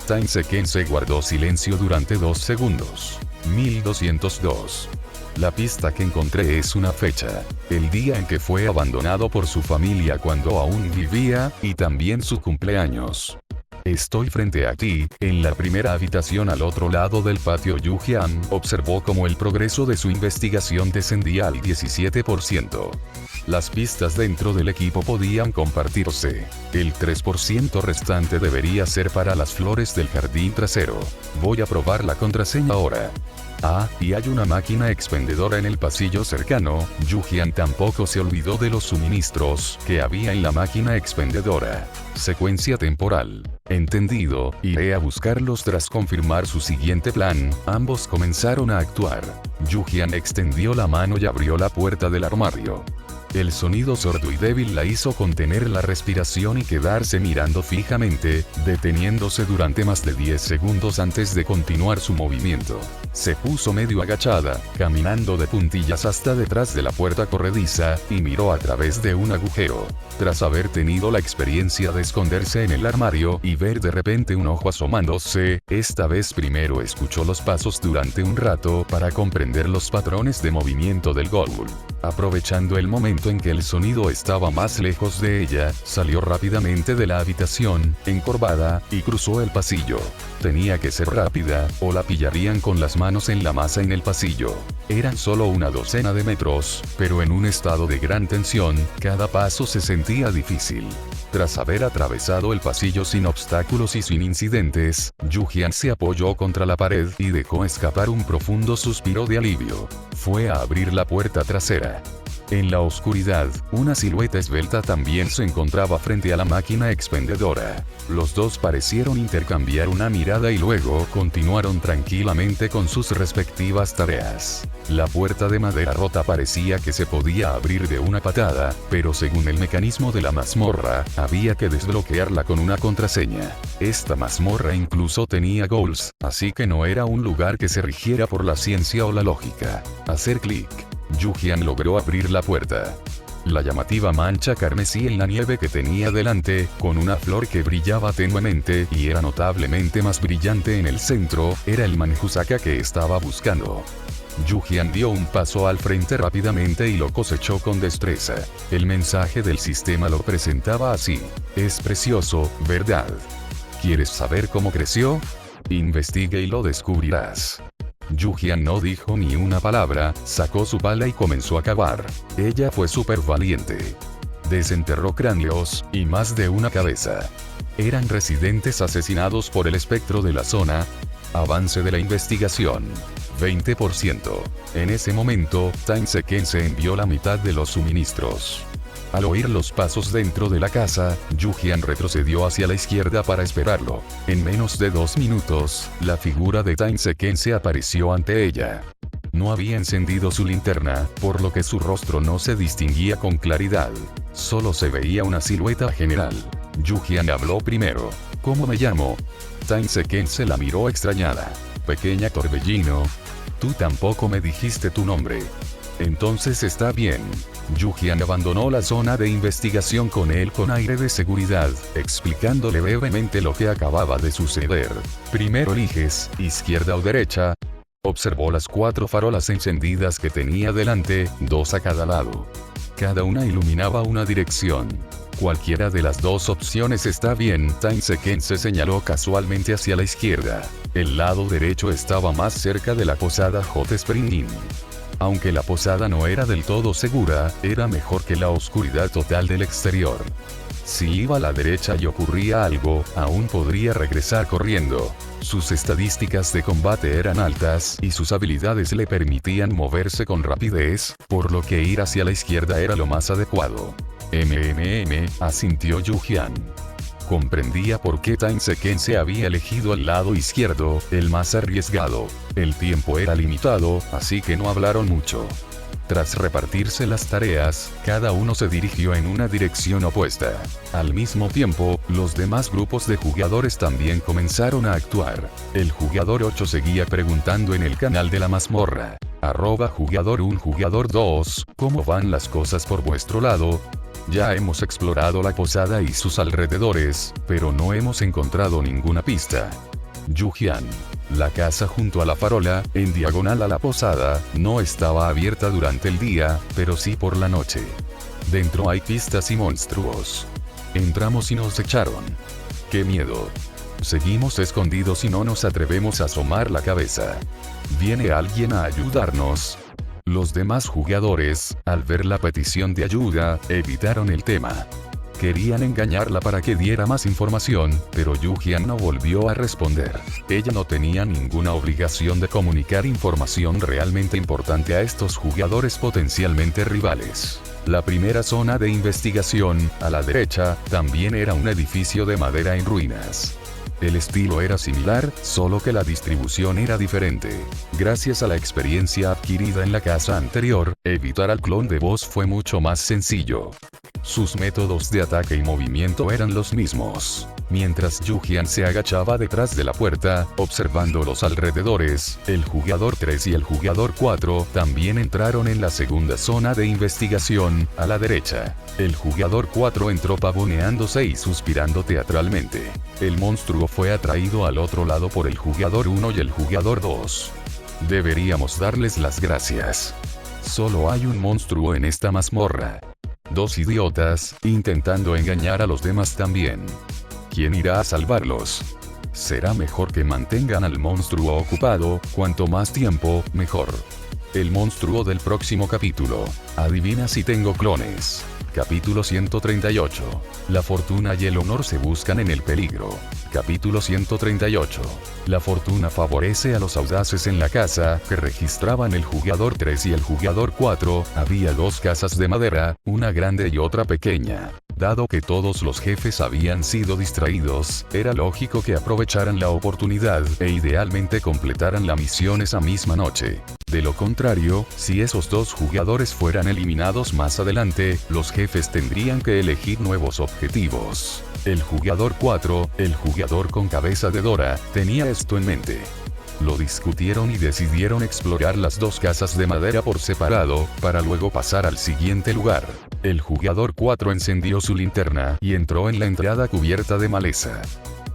Tainse-ken guardó silencio durante 2 segundos. 1202. La pista que encontré es una fecha, el día en que fue abandonado por su familia cuando aún vivía, y también su cumpleaños. Estoy frente a ti, en la primera habitación al otro lado del patio. Yu-Jian observó cómo el progreso de su investigación descendía al 17%. Las pistas dentro del equipo podían compartirse. El 3% restante debería ser para las flores del jardín trasero. Voy a probar la contraseña ahora. Ah, y hay una máquina expendedora en el pasillo cercano. Yu-Jian tampoco se olvidó de los suministros que había en la máquina expendedora. Secuencia temporal. Entendido, iré a buscarlos tras confirmar su siguiente plan. Ambos comenzaron a actuar. Yu-Jian extendió la mano y abrió la puerta del armario. El sonido sordo y débil la hizo contener la respiración y quedarse mirando fijamente, deteniéndose durante más de 10 segundos antes de continuar su movimiento. Se puso medio agachada, caminando de puntillas hasta detrás de la puerta corrediza, y miró a través de un agujero. Tras haber tenido la experiencia de esconderse en el armario y ver de repente un ojo asomándose, esta vez primero escuchó los pasos durante un rato para comprender los patrones de movimiento del ghoul. Aprovechando el momento en que el sonido estaba más lejos de ella, salió rápidamente de la habitación, encorvada, y cruzó el pasillo. Tenía que ser rápida, o la pillarían con las manos en la masa en el pasillo. Eran solo una docena de metros, pero en un estado de gran tensión, cada paso se sentía difícil. Tras haber atravesado el pasillo sin obstáculos y sin incidentes, Yu-Jian se apoyó contra la pared y dejó escapar un profundo suspiro de alivio. Fue a abrir la puerta trasera. En la oscuridad, una silueta esbelta también se encontraba frente a la máquina expendedora. Los dos parecieron intercambiar una mirada y luego continuaron tranquilamente con sus respectivas tareas. La puerta de madera rota parecía que se podía abrir de una patada, pero según el mecanismo de la mazmorra, había que desbloquearla con una contraseña. Esta mazmorra incluso tenía goals, así que no era un lugar que se rigiera por la ciencia o la lógica. Hacer clic. Yu-Jian logró abrir la puerta. La llamativa mancha carmesí en la nieve que tenía delante, con una flor que brillaba tenuemente y era notablemente más brillante en el centro, era el Manjusaka que estaba buscando. Yu-Jian dio un paso al frente rápidamente y lo cosechó con destreza. El mensaje del sistema lo presentaba así: es precioso, ¿verdad? ¿Quieres saber cómo creció? Investigue y lo descubrirás. Yu-Jian no dijo ni una palabra, sacó su pala y comenzó a cavar. Ella fue súper valiente. Desenterró cráneos, y más de una cabeza. Eran residentes asesinados por el espectro de la zona. Avance de la investigación: 20%. En ese momento, Time-Seken se envió la mitad de los suministros. Al oír los pasos dentro de la casa, Yu-Jian retrocedió hacia la izquierda para esperarlo. En menos de 2 minutos, la figura de Time-Seken se apareció ante ella. No había encendido su linterna, por lo que su rostro no se distinguía con claridad. Solo se veía una silueta general. Yu-Jian habló primero. ¿Cómo me llamo? Time-Seken se la miró extrañada. Pequeña Torbellino. Tú tampoco me dijiste tu nombre. Entonces está bien. Yu-Jian abandonó la zona de investigación con él con aire de seguridad, explicándole brevemente lo que acababa de suceder. Primero eliges, izquierda o derecha. Observó las 4 farolas encendidas que tenía delante, 2 a cada lado. Cada una iluminaba una dirección. Cualquiera de las 2 opciones está bien. Time-Seken se señaló casualmente hacia la izquierda. El lado derecho estaba más cerca de la posada Hot Spring Inn. Aunque la posada no era del todo segura, era mejor que la oscuridad total del exterior. Si iba a la derecha y ocurría algo, aún podría regresar corriendo. Sus estadísticas de combate eran altas y sus habilidades le permitían moverse con rapidez, por lo que ir hacia la izquierda era lo más adecuado. Asintió Yu-Jian. Comprendía por qué Time-Seken se había elegido al lado izquierdo, el más arriesgado. El tiempo era limitado, así que no hablaron mucho. Tras repartirse las tareas, cada uno se dirigió en una dirección opuesta. Al mismo tiempo, los demás grupos de jugadores también comenzaron a actuar. El jugador 8 seguía preguntando en el canal de la mazmorra. @jugador 1 jugador 2, ¿cómo van las cosas por vuestro lado? Ya hemos explorado la posada y sus alrededores, pero no hemos encontrado ninguna pista. Yu-Jian. La casa junto a la farola, en diagonal a la posada, no estaba abierta durante el día, pero sí por la noche. Dentro hay pistas y monstruos. Entramos y nos echaron. ¡Qué miedo! Seguimos escondidos y no nos atrevemos a asomar la cabeza. ¿Viene alguien a ayudarnos? Los demás jugadores, al ver la petición de ayuda, evitaron el tema. Querían engañarla para que diera más información, pero Yu-Jian no volvió a responder. Ella no tenía ninguna obligación de comunicar información realmente importante a estos jugadores potencialmente rivales. La primera zona de investigación, a la derecha, también era un edificio de madera en ruinas. El estilo era similar, solo que la distribución era diferente. Gracias a la experiencia adquirida en la casa anterior, evitar al clon de boss fue mucho más sencillo. Sus métodos de ataque y movimiento eran los mismos. Mientras Yu-Jian se agachaba detrás de la puerta, observando los alrededores, el jugador 3 y el jugador 4 también entraron en la segunda zona de investigación, a la derecha. El jugador 4 entró pavoneándose y suspirando teatralmente. El monstruo fue atraído al otro lado por el jugador 1 y el jugador 2. Deberíamos darles las gracias. Solo hay un monstruo en esta mazmorra. 2 idiotas, intentando engañar a los demás también. ¿Quién irá a salvarlos? Será mejor que mantengan al monstruo ocupado, cuanto más tiempo, mejor. El monstruo del próximo capítulo. Adivina si tengo clones. Capítulo 138. La fortuna y el honor se buscan en el peligro. Capítulo 138. La fortuna favorece a los audaces. En la casa que registraban el jugador 3 y el jugador 4, había dos casas de madera, una grande y otra pequeña. Dado que todos los jefes habían sido distraídos, era lógico que aprovecharan la oportunidad e idealmente completaran la misión esa misma noche. De lo contrario, si esos dos jugadores fueran eliminados más adelante, los jefes tendrían que elegir nuevos objetivos. El jugador 4, el jugador con cabeza de Dora, tenía esto en mente. Lo discutieron y decidieron explorar las dos casas de madera por separado, para luego pasar al siguiente lugar. El jugador 4 encendió su linterna y entró en la entrada cubierta de maleza.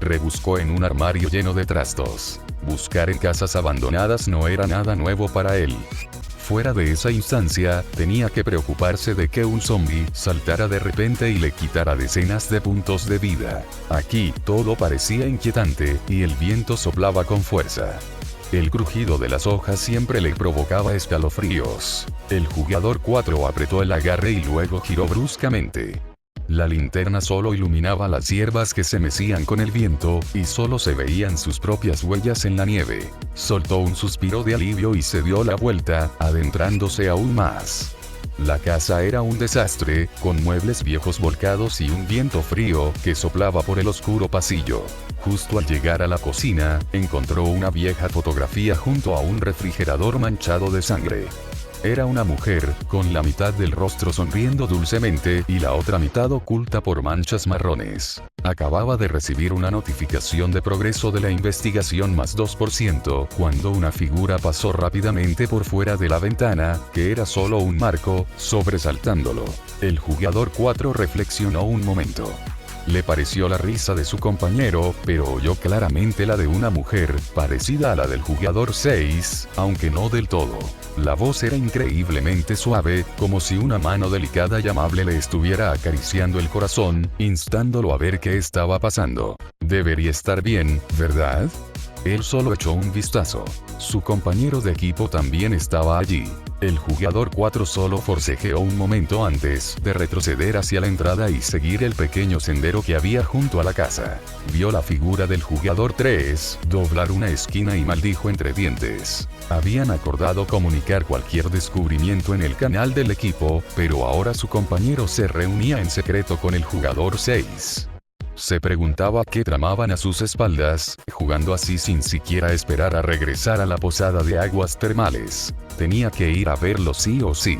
Rebuscó en un armario lleno de trastos. Buscar en casas abandonadas no era nada nuevo para él. Fuera de esa instancia, tenía que preocuparse de que un zombie saltara de repente y le quitara decenas de puntos de vida. Aquí, todo parecía inquietante, y el viento soplaba con fuerza. El crujido de las hojas siempre le provocaba escalofríos. El jugador 4 apretó el agarre y luego giró bruscamente. La linterna solo iluminaba las hierbas que se mecían con el viento, y solo se veían sus propias huellas en la nieve. Soltó un suspiro de alivio y se dio la vuelta, adentrándose aún más. La casa era un desastre, con muebles viejos volcados y un viento frío que soplaba por el oscuro pasillo. Justo al llegar a la cocina, encontró una vieja fotografía junto a un refrigerador manchado de sangre. Era una mujer, con la mitad del rostro sonriendo dulcemente y la otra mitad oculta por manchas marrones. Acababa de recibir una notificación de progreso de la investigación más 2% cuando una figura pasó rápidamente por fuera de la ventana, que era solo un marco, sobresaltándolo. El jugador 4 reflexionó un momento. Le pareció la risa de su compañero, pero oyó claramente la de una mujer, parecida a la del jugador 6, aunque no del todo. La voz era increíblemente suave, como si una mano delicada y amable le estuviera acariciando el corazón, instándolo a ver qué estaba pasando. Debería estar bien, ¿verdad? Él solo echó un vistazo. Su compañero de equipo también estaba allí. El jugador 4 solo forcejeó un momento antes de retroceder hacia la entrada y seguir el pequeño sendero que había junto a la casa. Vio la figura del jugador 3 doblar una esquina y maldijo entre dientes. Habían acordado comunicar cualquier descubrimiento en el canal del equipo, pero ahora su compañero se reunía en secreto con el jugador 6. Se preguntaba qué tramaban a sus espaldas, jugando así sin siquiera esperar a regresar a la posada de aguas termales. Tenía que ir a verlo sí o sí.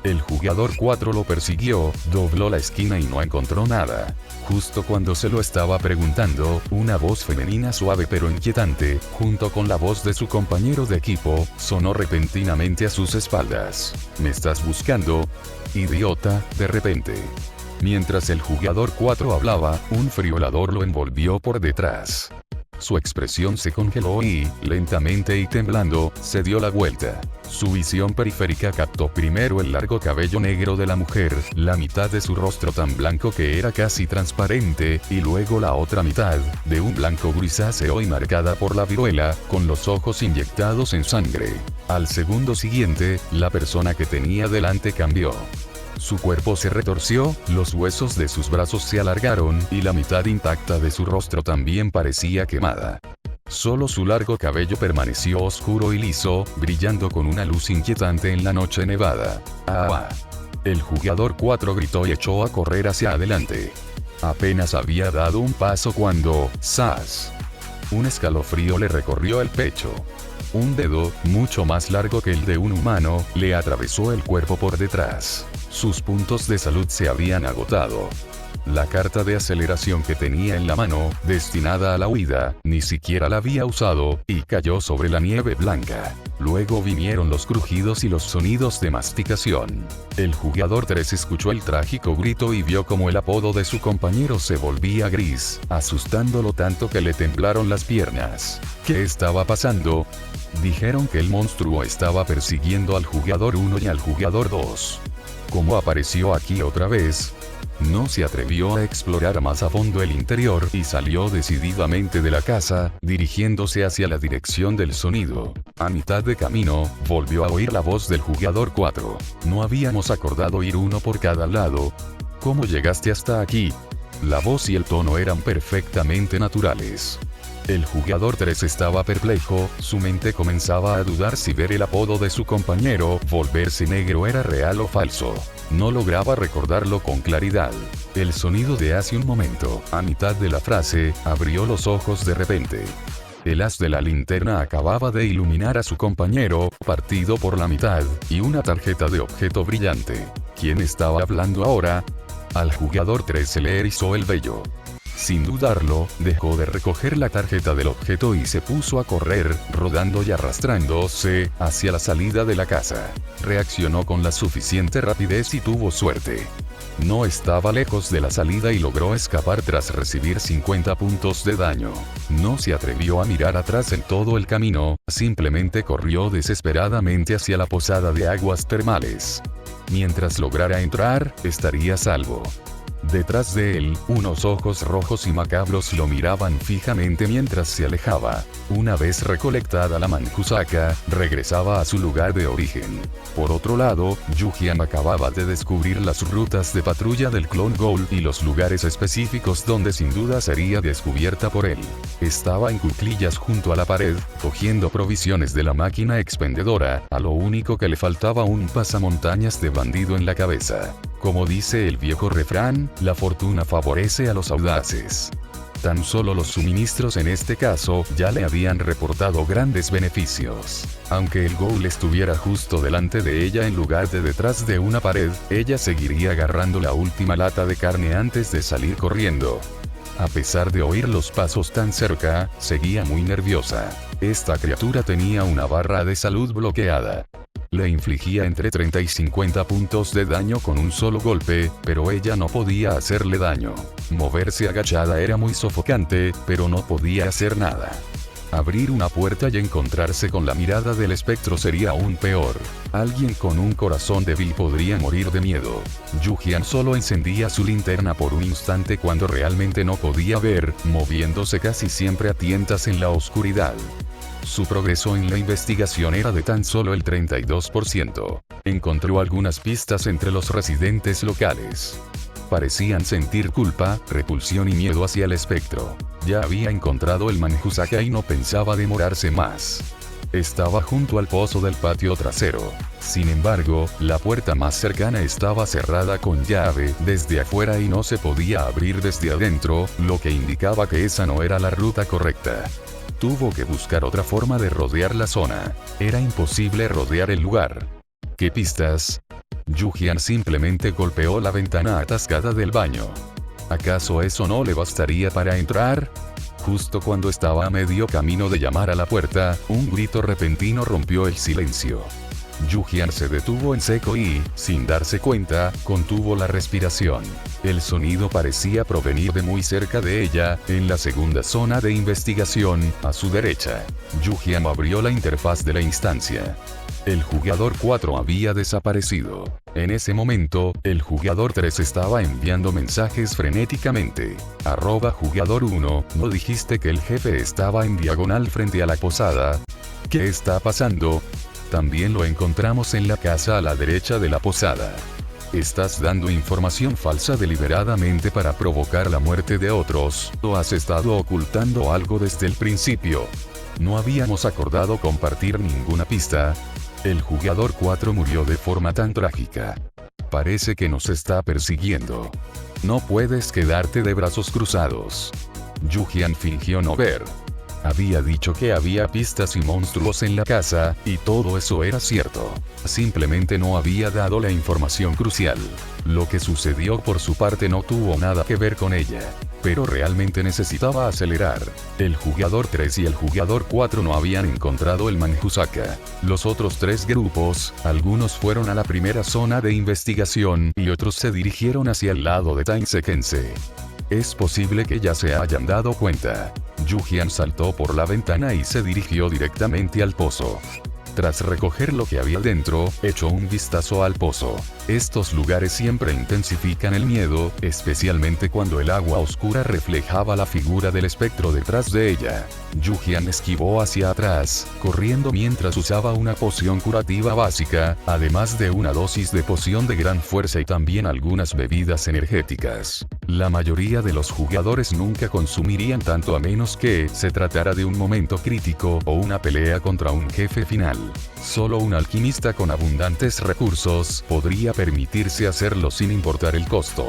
El jugador 4 lo persiguió, dobló la esquina y no encontró nada. Justo cuando se lo estaba preguntando, una voz femenina suave pero inquietante, junto con la voz de su compañero de equipo, sonó repentinamente a sus espaldas. ¿Me estás buscando? Idiota, de repente. Mientras el jugador 4 hablaba, un frío helador lo envolvió por detrás. Su expresión se congeló y, lentamente y temblando, se dio la vuelta. Su visión periférica captó primero el largo cabello negro de la mujer, la mitad de su rostro tan blanco que era casi transparente, y luego la otra mitad, de un blanco grisáceo y marcada por la viruela, con los ojos inyectados en sangre. Al segundo siguiente, la persona que tenía delante cambió. Su cuerpo se retorció, los huesos de sus brazos se alargaron, y la mitad intacta de su rostro también parecía quemada. Solo su largo cabello permaneció oscuro y liso, brillando con una luz inquietante en la noche nevada. ¡Ah! El jugador 4 gritó y echó a correr hacia adelante. Apenas había dado un paso cuando, ¡zas! Un escalofrío le recorrió el pecho. Un dedo, mucho más largo que el de un humano, le atravesó el cuerpo por detrás. Sus puntos de salud se habían agotado. La carta de aceleración que tenía en la mano, destinada a la huida, ni siquiera la había usado, y cayó sobre la nieve blanca. Luego vinieron los crujidos y los sonidos de masticación. El jugador 3 escuchó el trágico grito y vio como el apodo de su compañero se volvía gris, asustándolo tanto que le temblaron las piernas. ¿Qué estaba pasando? Dijeron que el monstruo estaba persiguiendo al jugador 1 y al jugador 2. ¿Cómo apareció aquí otra vez? No se atrevió a explorar más a fondo el interior y salió decididamente de la casa, dirigiéndose hacia la dirección del sonido. A mitad de camino, volvió a oír la voz del jugador 4. ¿No habíamos acordado ir uno por cada lado? ¿Cómo llegaste hasta aquí? La voz y el tono eran perfectamente naturales. El jugador 3 estaba perplejo, su mente comenzaba a dudar si ver el apodo de su compañero, volverse negro, era real o falso. No lograba recordarlo con claridad. El sonido de hace un momento, a mitad de la frase, abrió los ojos de repente. El haz de la linterna acababa de iluminar a su compañero, partido por la mitad, y una tarjeta de objeto brillante. ¿Quién estaba hablando ahora? Al jugador 3 se le erizó el vello. Sin dudarlo, dejó de recoger la tarjeta del objeto y se puso a correr, rodando y arrastrándose, hacia la salida de la casa. Reaccionó con la suficiente rapidez y tuvo suerte. No estaba lejos de la salida y logró escapar tras recibir 50 puntos de daño. No se atrevió a mirar atrás en todo el camino, simplemente corrió desesperadamente hacia la posada de aguas termales. Mientras lograra entrar, estaría a salvo. Detrás de él, unos ojos rojos y macabros lo miraban fijamente mientras se alejaba. Una vez recolectada la Manjusaka, regresaba a su lugar de origen. Por otro lado, Yujian acababa de descubrir las rutas de patrulla del Clone Goal y los lugares específicos donde sin duda sería descubierta por él. Estaba en cuclillas junto a la pared, cogiendo provisiones de la máquina expendedora, a lo único que le faltaba un pasamontañas de bandido en la cabeza. Como dice el viejo refrán, la fortuna favorece a los audaces. Tan solo los suministros en este caso ya le habían reportado grandes beneficios. Aunque el Ghoul estuviera justo delante de ella en lugar de detrás de una pared, ella seguiría agarrando la última lata de carne antes de salir corriendo. A pesar de oír los pasos tan cerca, seguía muy nerviosa. Esta criatura tenía una barra de salud bloqueada. Le infligía entre 30 y 50 puntos de daño con un solo golpe, pero ella no podía hacerle daño. Moverse agachada era muy sofocante, pero no podía hacer nada. Abrir una puerta y encontrarse con la mirada del espectro sería aún peor. Alguien con un corazón débil podría morir de miedo. Yujian solo encendía su linterna por un instante cuando realmente no podía ver, moviéndose casi siempre a tientas en la oscuridad. Su progreso en la investigación era de tan solo el 32%. Encontró algunas pistas entre los residentes locales. Parecían sentir culpa, repulsión y miedo hacia el espectro. Ya había encontrado el Manjusaka y no pensaba demorarse más. Estaba junto al pozo del patio trasero. Sin embargo, la puerta más cercana estaba cerrada con llave desde afuera y no se podía abrir desde adentro, lo que indicaba que esa no era la ruta correcta. Tuvo que buscar otra forma de rodear la zona. Era imposible rodear el lugar. ¿Qué pistas? Yujian simplemente golpeó la ventana atascada del baño. ¿Acaso eso no le bastaría para entrar? Justo cuando estaba a medio camino de llamar a la puerta, un grito repentino rompió el silencio. Yujian se detuvo en seco y, sin darse cuenta, contuvo la respiración. El sonido parecía provenir de muy cerca de ella, en la segunda zona de investigación, a su derecha. Yujian abrió la interfaz de la instancia. El jugador 4 había desaparecido. En ese momento, el jugador 3 estaba enviando mensajes frenéticamente. @jugador 1, ¿no dijiste que el jefe estaba en diagonal frente a la posada? ¿Qué está pasando? También lo encontramos en la casa a la derecha de la posada. ¿Estás dando información falsa deliberadamente para provocar la muerte de otros, o has estado ocultando algo desde el principio? No habíamos acordado compartir ninguna pista. El jugador 4 murió de forma tan trágica. Parece que nos está persiguiendo. No puedes quedarte de brazos cruzados. Yujian fingió no ver. Había dicho que había pistas y monstruos en la casa, y todo eso era cierto. Simplemente no había dado la información crucial. Lo que sucedió por su parte no tuvo nada que ver con ella. Pero realmente necesitaba acelerar. El jugador 3 y el jugador 4 no habían encontrado el Manjusaka. Los otros 3 grupos, algunos fueron a la primera zona de investigación, y otros se dirigieron hacia el lado de Tainsekense. Es posible que ya se hayan dado cuenta. Yujian saltó por la ventana y se dirigió directamente al pozo. Tras recoger lo que había dentro, echó un vistazo al pozo. Estos lugares siempre intensifican el miedo, especialmente cuando el agua oscura reflejaba la figura del espectro detrás de ella. Yu-Jian esquivó hacia atrás, corriendo mientras usaba una poción curativa básica, además de una dosis de poción de gran fuerza y también algunas bebidas energéticas. La mayoría de los jugadores nunca consumirían tanto a menos que se tratara de un momento crítico o una pelea contra un jefe final. Solo un alquimista con abundantes recursos podría permitirse hacerlo sin importar el costo.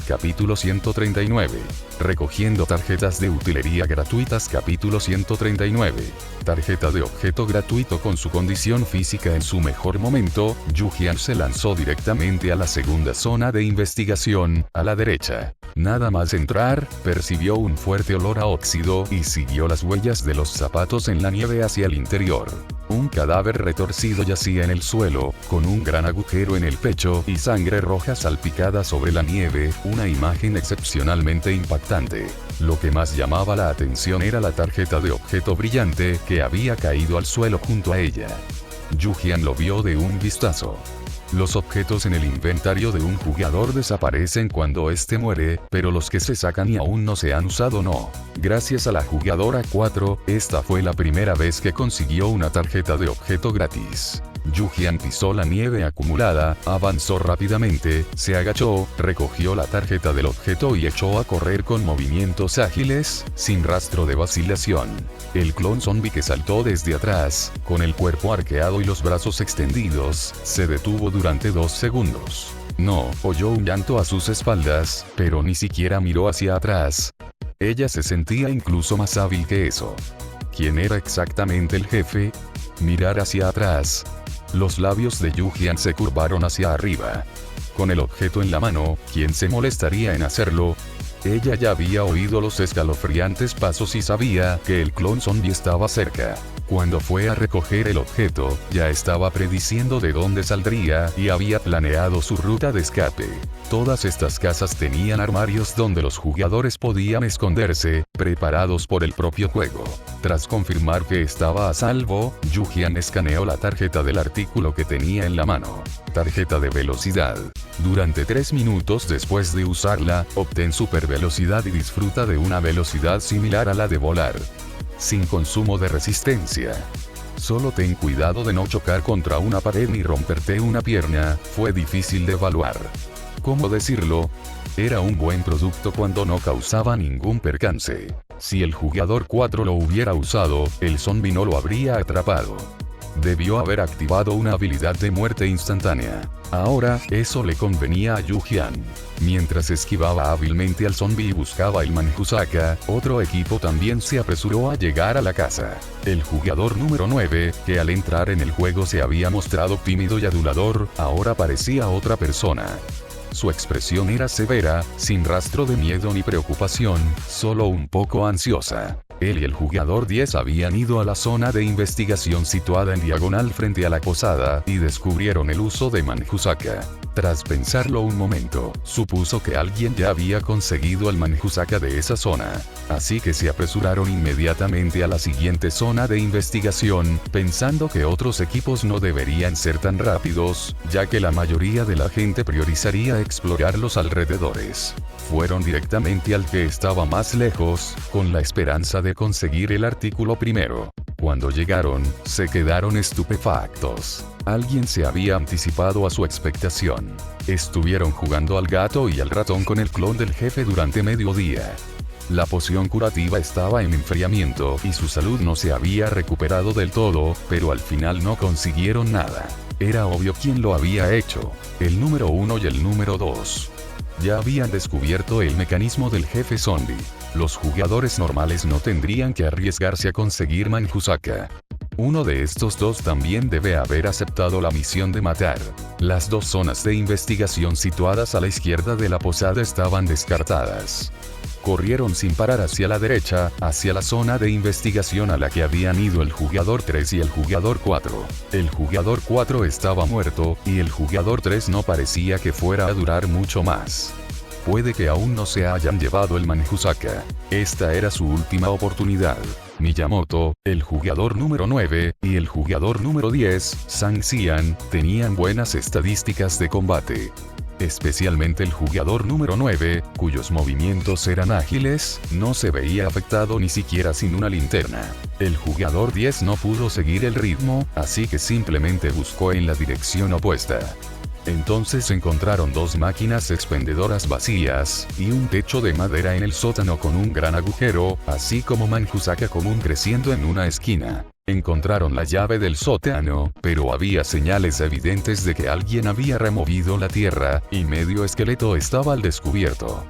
Capítulo 139. Recogiendo tarjetas de utilería gratuitas. Capítulo 139. Tarjeta de objeto gratuito. Con su condición física en su mejor momento, Yu-Jian se lanzó directamente a la segunda zona de investigación, a la derecha. Nada más entrar, percibió un fuerte olor a óxido y siguió las huellas de los zapatos en la nieve hacia el interior. Un cadáver retorcido yacía en el suelo, con un gran agujero en el pecho y sangre roja salpicada sobre la nieve, una imagen excepcionalmente impactante. Lo que más llamaba la atención era la tarjeta de objeto brillante que había caído al suelo junto a ella. Yu-Jian lo vio de un vistazo. Los objetos en el inventario de un jugador desaparecen cuando éste muere, pero los que se sacan y aún no se han usado no. Gracias a la jugadora 4, esta fue la primera vez que consiguió una tarjeta de objeto gratis. Yu-Jian pisó la nieve acumulada, avanzó rápidamente, se agachó, recogió la tarjeta del objeto y echó a correr con movimientos ágiles, sin rastro de vacilación. El clon zombie que saltó desde atrás, con el cuerpo arqueado y los brazos extendidos, se detuvo durante 2 segundos. No, oyó un llanto a sus espaldas, pero ni siquiera miró hacia atrás. Ella se sentía incluso más hábil que eso. ¿Quién era exactamente el jefe? Mirar hacia atrás. Los labios de Yu-Jian se curvaron hacia arriba. Con el objeto en la mano, ¿quién se molestaría en hacerlo? Ella ya había oído los escalofriantes pasos y sabía que el clon zombie estaba cerca. Cuando fue a recoger el objeto, ya estaba prediciendo de dónde saldría y había planeado su ruta de escape. Todas estas casas tenían armarios donde los jugadores podían esconderse, preparados por el propio juego. Tras confirmar que estaba a salvo, Yu-Jian escaneó la tarjeta del artículo que tenía en la mano. Tarjeta de velocidad. Durante 3 minutos después de usarla, obtén super velocidad y disfruta de una velocidad similar a la de volar. Sin consumo de resistencia. Solo ten cuidado de no chocar contra una pared ni romperte una pierna. Fue difícil de evaluar. ¿Cómo decirlo? Era un buen producto cuando no causaba ningún percance. Si el jugador 4 lo hubiera usado, el zombie no lo habría atrapado. Debió haber activado una habilidad de muerte instantánea. Ahora, eso le convenía a Yu-Jian. Mientras esquivaba hábilmente al zombie y buscaba el Manjusaka, otro equipo también se apresuró a llegar a la casa. El jugador número 9, que al entrar en el juego se había mostrado tímido y adulador, ahora parecía otra persona. Su expresión era severa, sin rastro de miedo ni preocupación, solo un poco ansiosa. Él y el jugador 10 habían ido a la zona de investigación situada en diagonal frente a la posada y descubrieron el uso de Manjusaka. Tras pensarlo un momento, supuso que alguien ya había conseguido el Manjusaka de esa zona. Así que se apresuraron inmediatamente a la siguiente zona de investigación, pensando que otros equipos no deberían ser tan rápidos, ya que la mayoría de la gente priorizaría explorar los alrededores. Fueron directamente al que estaba más lejos, con la esperanza de conseguir el artículo primero. Cuando llegaron, se quedaron estupefactos. Alguien se había anticipado a su expectación. Estuvieron jugando al gato y al ratón con el clon del jefe durante mediodía. La poción curativa estaba en enfriamiento y su salud no se había recuperado del todo, pero al final no consiguieron nada. Era obvio quién lo había hecho. El número 1 y el número 2. Ya habían descubierto el mecanismo del jefe zombie. Los jugadores normales no tendrían que arriesgarse a conseguir Manjusaka. Uno de estos dos también debe haber aceptado la misión de matar. Las 2 zonas de investigación situadas a la izquierda de la posada estaban descartadas. Corrieron sin parar hacia la derecha, hacia la zona de investigación a la que habían ido el jugador 3 y el jugador 4. El jugador 4 estaba muerto, y el jugador 3 no parecía que fuera a durar mucho más. Puede que aún no se hayan llevado el Manjusaka. Esta era su última oportunidad. Miyamoto, el jugador número 9, y el jugador número 10, Sang Xian, tenían buenas estadísticas de combate. Especialmente el jugador número 9, cuyos movimientos eran ágiles, no se veía afectado ni siquiera sin una linterna. El jugador 10 no pudo seguir el ritmo, así que simplemente buscó en la dirección opuesta. Entonces encontraron dos máquinas expendedoras vacías, y un techo de madera en el sótano con un gran agujero, así como Manjusaka común creciendo en una esquina. Encontraron la llave del sótano, pero había señales evidentes de que alguien había removido la tierra, y medio esqueleto estaba al descubierto.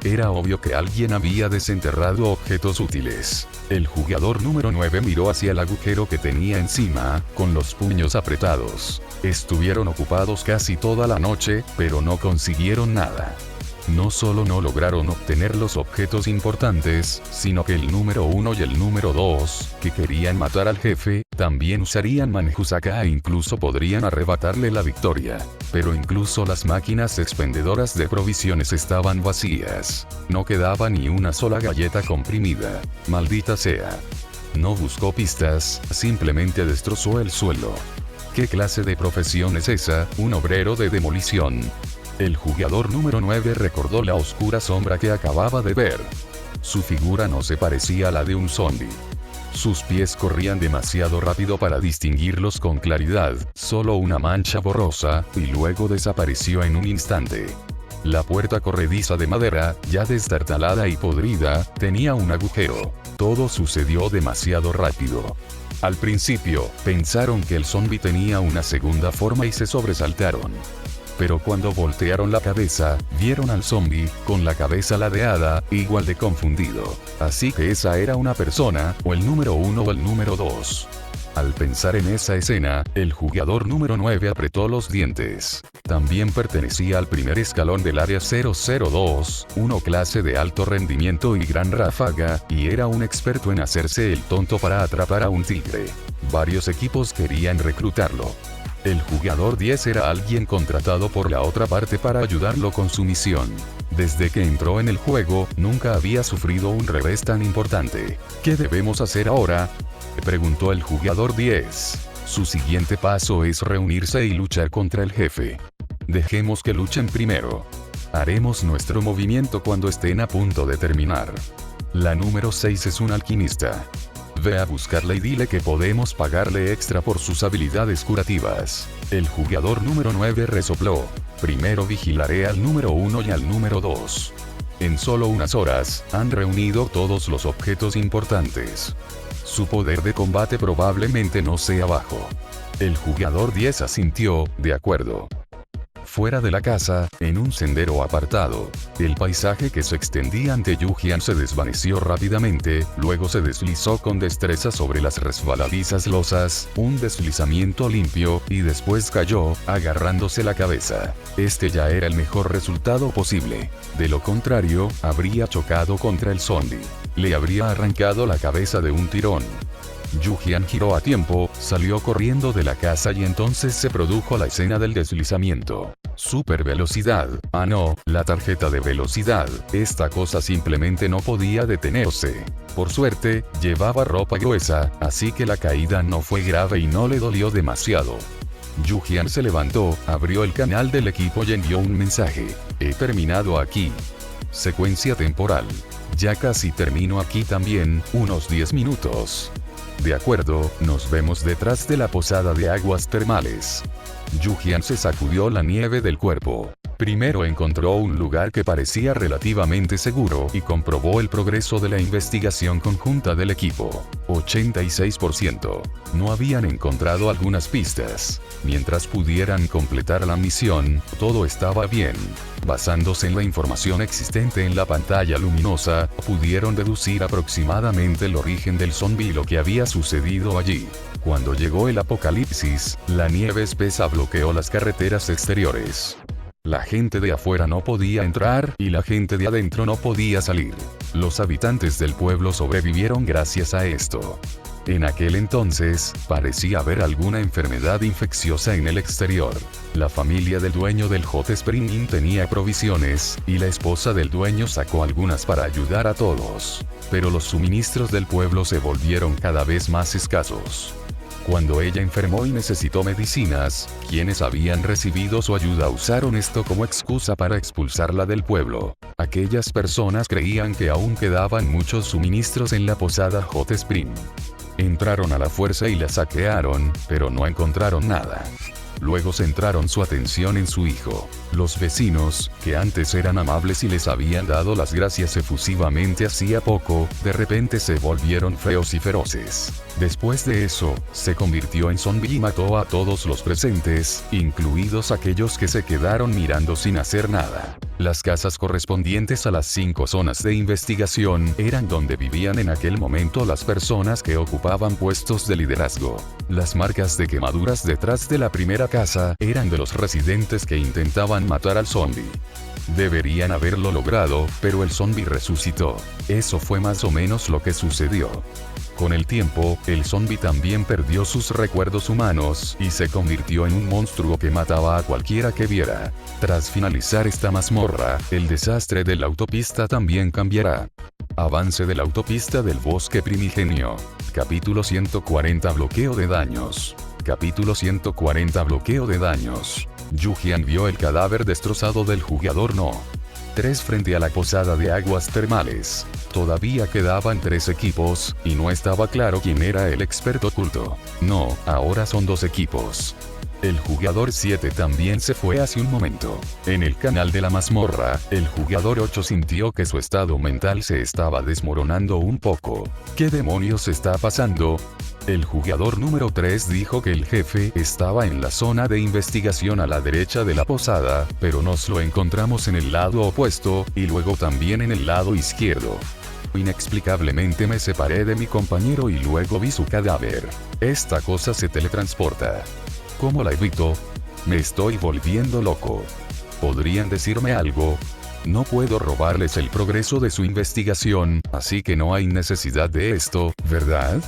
Era obvio que alguien había desenterrado objetos útiles. El jugador número 9 miró hacia el agujero que tenía encima, con los puños apretados. Estuvieron ocupados casi toda la noche, pero no consiguieron nada. No solo no lograron obtener los objetos importantes, sino que el número 1 y el número 2, que querían matar al jefe, también usarían Manjusaka e incluso podrían arrebatarle la victoria. Pero incluso las máquinas expendedoras de provisiones estaban vacías. No quedaba ni una sola galleta comprimida. Maldita sea. No buscó pistas, simplemente destrozó el suelo. ¿Qué clase de profesión es esa? Un obrero de demolición. El jugador número 9 recordó la oscura sombra que acababa de ver. Su figura no se parecía a la de un zombie. Sus pies corrían demasiado rápido para distinguirlos con claridad, solo una mancha borrosa, y luego desapareció en un instante. La puerta corrediza de madera, ya destartalada y podrida, tenía un agujero. Todo sucedió demasiado rápido. Al principio, pensaron que el zombie tenía una segunda forma y se sobresaltaron. Pero cuando voltearon la cabeza, vieron al zombie, con la cabeza ladeada, igual de confundido. Así que esa era una persona, o el número 1 o el número 2. Al pensar en esa escena, el jugador número 9 apretó los dientes. También pertenecía al primer escalón del área 002, una clase de alto rendimiento y gran ráfaga, y era un experto en hacerse el tonto para atrapar a un tigre. Varios equipos querían reclutarlo. El jugador 10 era alguien contratado por la otra parte para ayudarlo con su misión. Desde que entró en el juego, nunca había sufrido un revés tan importante. ¿Qué debemos hacer ahora?, preguntó el jugador 10. Su siguiente paso es reunirse y luchar contra el jefe. Dejemos que luchen primero. Haremos nuestro movimiento cuando estén a punto de terminar. La número 6 es un alquimista. Ve a buscarla y dile que podemos pagarle extra por sus habilidades curativas. El jugador número 9 resopló. Primero vigilaré al número 1 y al número 2. En solo unas horas, han reunido todos los objetos importantes. Su poder de combate probablemente no sea bajo. El jugador 10 asintió, de acuerdo. Fuera de la casa, en un sendero apartado, el paisaje que se extendía ante Yujian se desvaneció rápidamente, luego se deslizó con destreza sobre las resbaladizas losas, un deslizamiento limpio, y después cayó, agarrándose la cabeza. Este ya era el mejor resultado posible. De lo contrario, habría chocado contra el zombie. Le habría arrancado la cabeza de un tirón. Yujian giró a tiempo, salió corriendo de la casa y entonces se produjo la escena del deslizamiento. Super velocidad. Ah no, la tarjeta de velocidad. Esta cosa simplemente no podía detenerse. Por suerte, llevaba ropa gruesa, así que la caída no fue grave y no le dolió demasiado. Yujian se levantó, abrió el canal del equipo y envió un mensaje. He terminado aquí. Secuencia temporal. Ya casi termino aquí también, unos 10 minutos. De acuerdo, nos vemos detrás de la posada de aguas termales. Yujian se sacudió la nieve del cuerpo. Primero encontró un lugar que parecía relativamente seguro y comprobó el progreso de la investigación conjunta del equipo. 86%. No habían encontrado algunas pistas. Mientras pudieran completar la misión, todo estaba bien. Basándose en la información existente en la pantalla luminosa, pudieron deducir aproximadamente el origen del zombie y lo que había sucedido allí. Cuando llegó el apocalipsis, la nieve espesa bloqueó las carreteras exteriores. La gente de afuera no podía entrar y la gente de adentro no podía salir. Los habitantes del pueblo sobrevivieron gracias a esto. En aquel entonces, parecía haber alguna enfermedad infecciosa en el exterior. La familia del dueño del Hot Spring Inn tenía provisiones, y la esposa del dueño sacó algunas para ayudar a todos. Pero los suministros del pueblo se volvieron cada vez más escasos. Cuando ella enfermó y necesitó medicinas, quienes habían recibido su ayuda usaron esto como excusa para expulsarla del pueblo. Aquellas personas creían que aún quedaban muchos suministros en la posada Hot Spring. Entraron a la fuerza y la saquearon, pero no encontraron nada. Luego centraron su atención en su hijo. Los vecinos, que antes eran amables y les habían dado las gracias efusivamente hacía poco, de repente se volvieron feos y feroces. Después de eso, se convirtió en zombie y mató a todos los presentes, incluidos aquellos que se quedaron mirando sin hacer nada. Las casas correspondientes a las 5 zonas de investigación eran donde vivían en aquel momento las personas que ocupaban puestos de liderazgo. Las marcas de quemaduras detrás de la primera casa eran de los residentes que intentaban matar al zombie. Deberían haberlo logrado, pero el zombie resucitó. Eso fue más o menos lo que sucedió. Con el tiempo, el zombie también perdió sus recuerdos humanos y se convirtió en un monstruo que mataba a cualquiera que viera. Tras finalizar esta mazmorra, el desastre de la autopista también cambiará. Avance de la autopista del bosque primigenio. Capítulo 140 Bloqueo de daños. Capítulo 140 Bloqueo de daños. Yu-Jian vio el cadáver destrozado del jugador No. 3 frente a la posada de aguas termales. Todavía quedaban 3 equipos, y no estaba claro quién era el experto oculto. No, ahora son 2 equipos. El jugador 7 también se fue hace un momento. En el canal de la mazmorra, el jugador 8 sintió que su estado mental se estaba desmoronando un poco. ¿Qué demonios está pasando? El jugador número 3 dijo que el jefe estaba en la zona de investigación a la derecha de la posada, pero nos lo encontramos en el lado opuesto, y luego también en el lado izquierdo. Inexplicablemente me separé de mi compañero y luego vi su cadáver. Esta cosa se teletransporta. ¿Cómo la evito? Me estoy volviendo loco. ¿Podrían decirme algo? No puedo robarles el progreso de su investigación, así que no hay necesidad de esto, ¿verdad?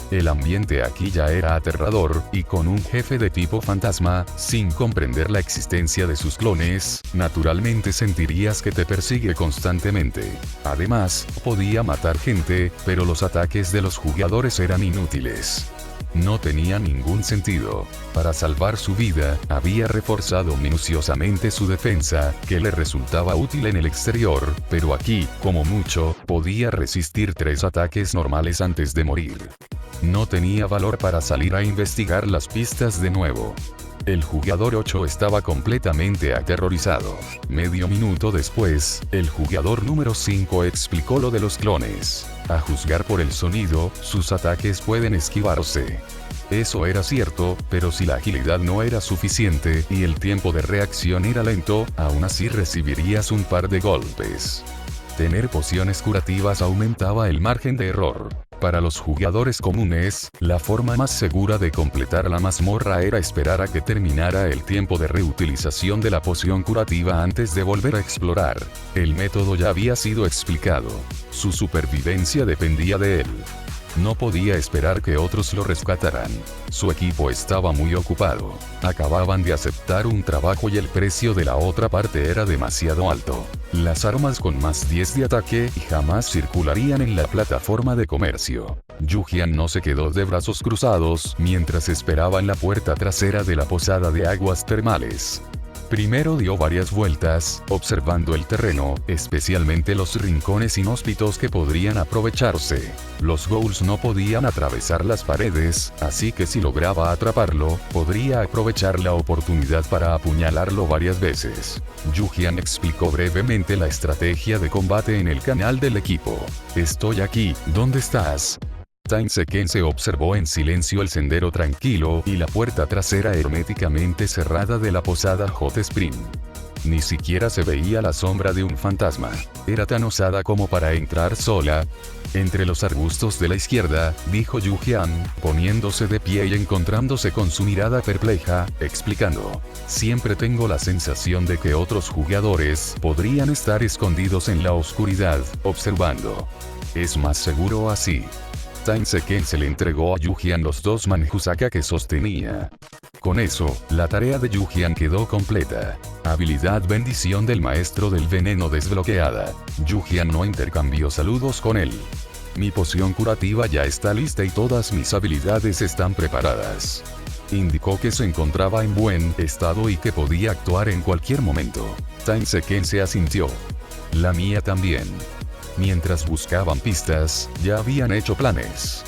El ambiente aquí ya era aterrador, y con un jefe de tipo fantasma, sin comprender la existencia de sus clones, naturalmente sentirías que te persigue constantemente. Además, podía matar gente, pero los ataques de los jugadores eran inútiles. No tenía ningún sentido. Para salvar su vida, había reforzado minuciosamente su defensa, que le resultaba útil en el exterior, pero aquí, como mucho, podía resistir 3 ataques normales antes de morir. No tenía valor para salir a investigar las pistas de nuevo. El jugador 8 estaba completamente aterrorizado. Medio minuto después, el jugador número 5 explicó lo de los clones. A juzgar por el sonido, sus ataques pueden esquivarse. Eso era cierto, pero si la agilidad no era suficiente y el tiempo de reacción era lento, aún así recibirías un par de golpes. Tener pociones curativas aumentaba el margen de error. Para los jugadores comunes, la forma más segura de completar la mazmorra era esperar a que terminara el tiempo de reutilización de la poción curativa antes de volver a explorar. El método ya había sido explicado. Su supervivencia dependía de él. No podía esperar que otros lo rescataran. Su equipo estaba muy ocupado. Acababan de aceptar un trabajo y el precio de la otra parte era demasiado alto. Las armas con más 10 de ataque jamás circularían en la plataforma de comercio. Yu-Jian no se quedó de brazos cruzados mientras esperaba en la puerta trasera de la posada de aguas termales. Primero dio varias vueltas, observando el terreno, especialmente los rincones inhóspitos que podrían aprovecharse. Los ghouls no podían atravesar las paredes, así que si lograba atraparlo, podría aprovechar la oportunidad para apuñalarlo varias veces. Yu-Jian explicó brevemente la estrategia de combate en el canal del equipo. Estoy aquí, ¿dónde estás? Taiseken se observó en silencio el sendero tranquilo y la puerta trasera herméticamente cerrada de la posada Hot Spring. Ni siquiera se veía la sombra de un fantasma. Era tan osada como para entrar sola. Entre los arbustos de la izquierda, dijo Yu-Jian, poniéndose de pie y encontrándose con su mirada perpleja, explicando. Siempre tengo la sensación de que otros jugadores podrían estar escondidos en la oscuridad, observando. Es más seguro así. Seken se le entregó a Yujian los 2 Manjusaka que sostenía. Con eso, la tarea de Yujian quedó completa. Habilidad bendición del maestro del veneno desbloqueada. Yujian no intercambió saludos con él. Mi poción curativa ya está lista y todas mis habilidades están preparadas. Indicó que se encontraba en buen estado y que podía actuar en cualquier momento. Seken se asintió. La mía también. Mientras buscaban pistas, ya habían hecho planes.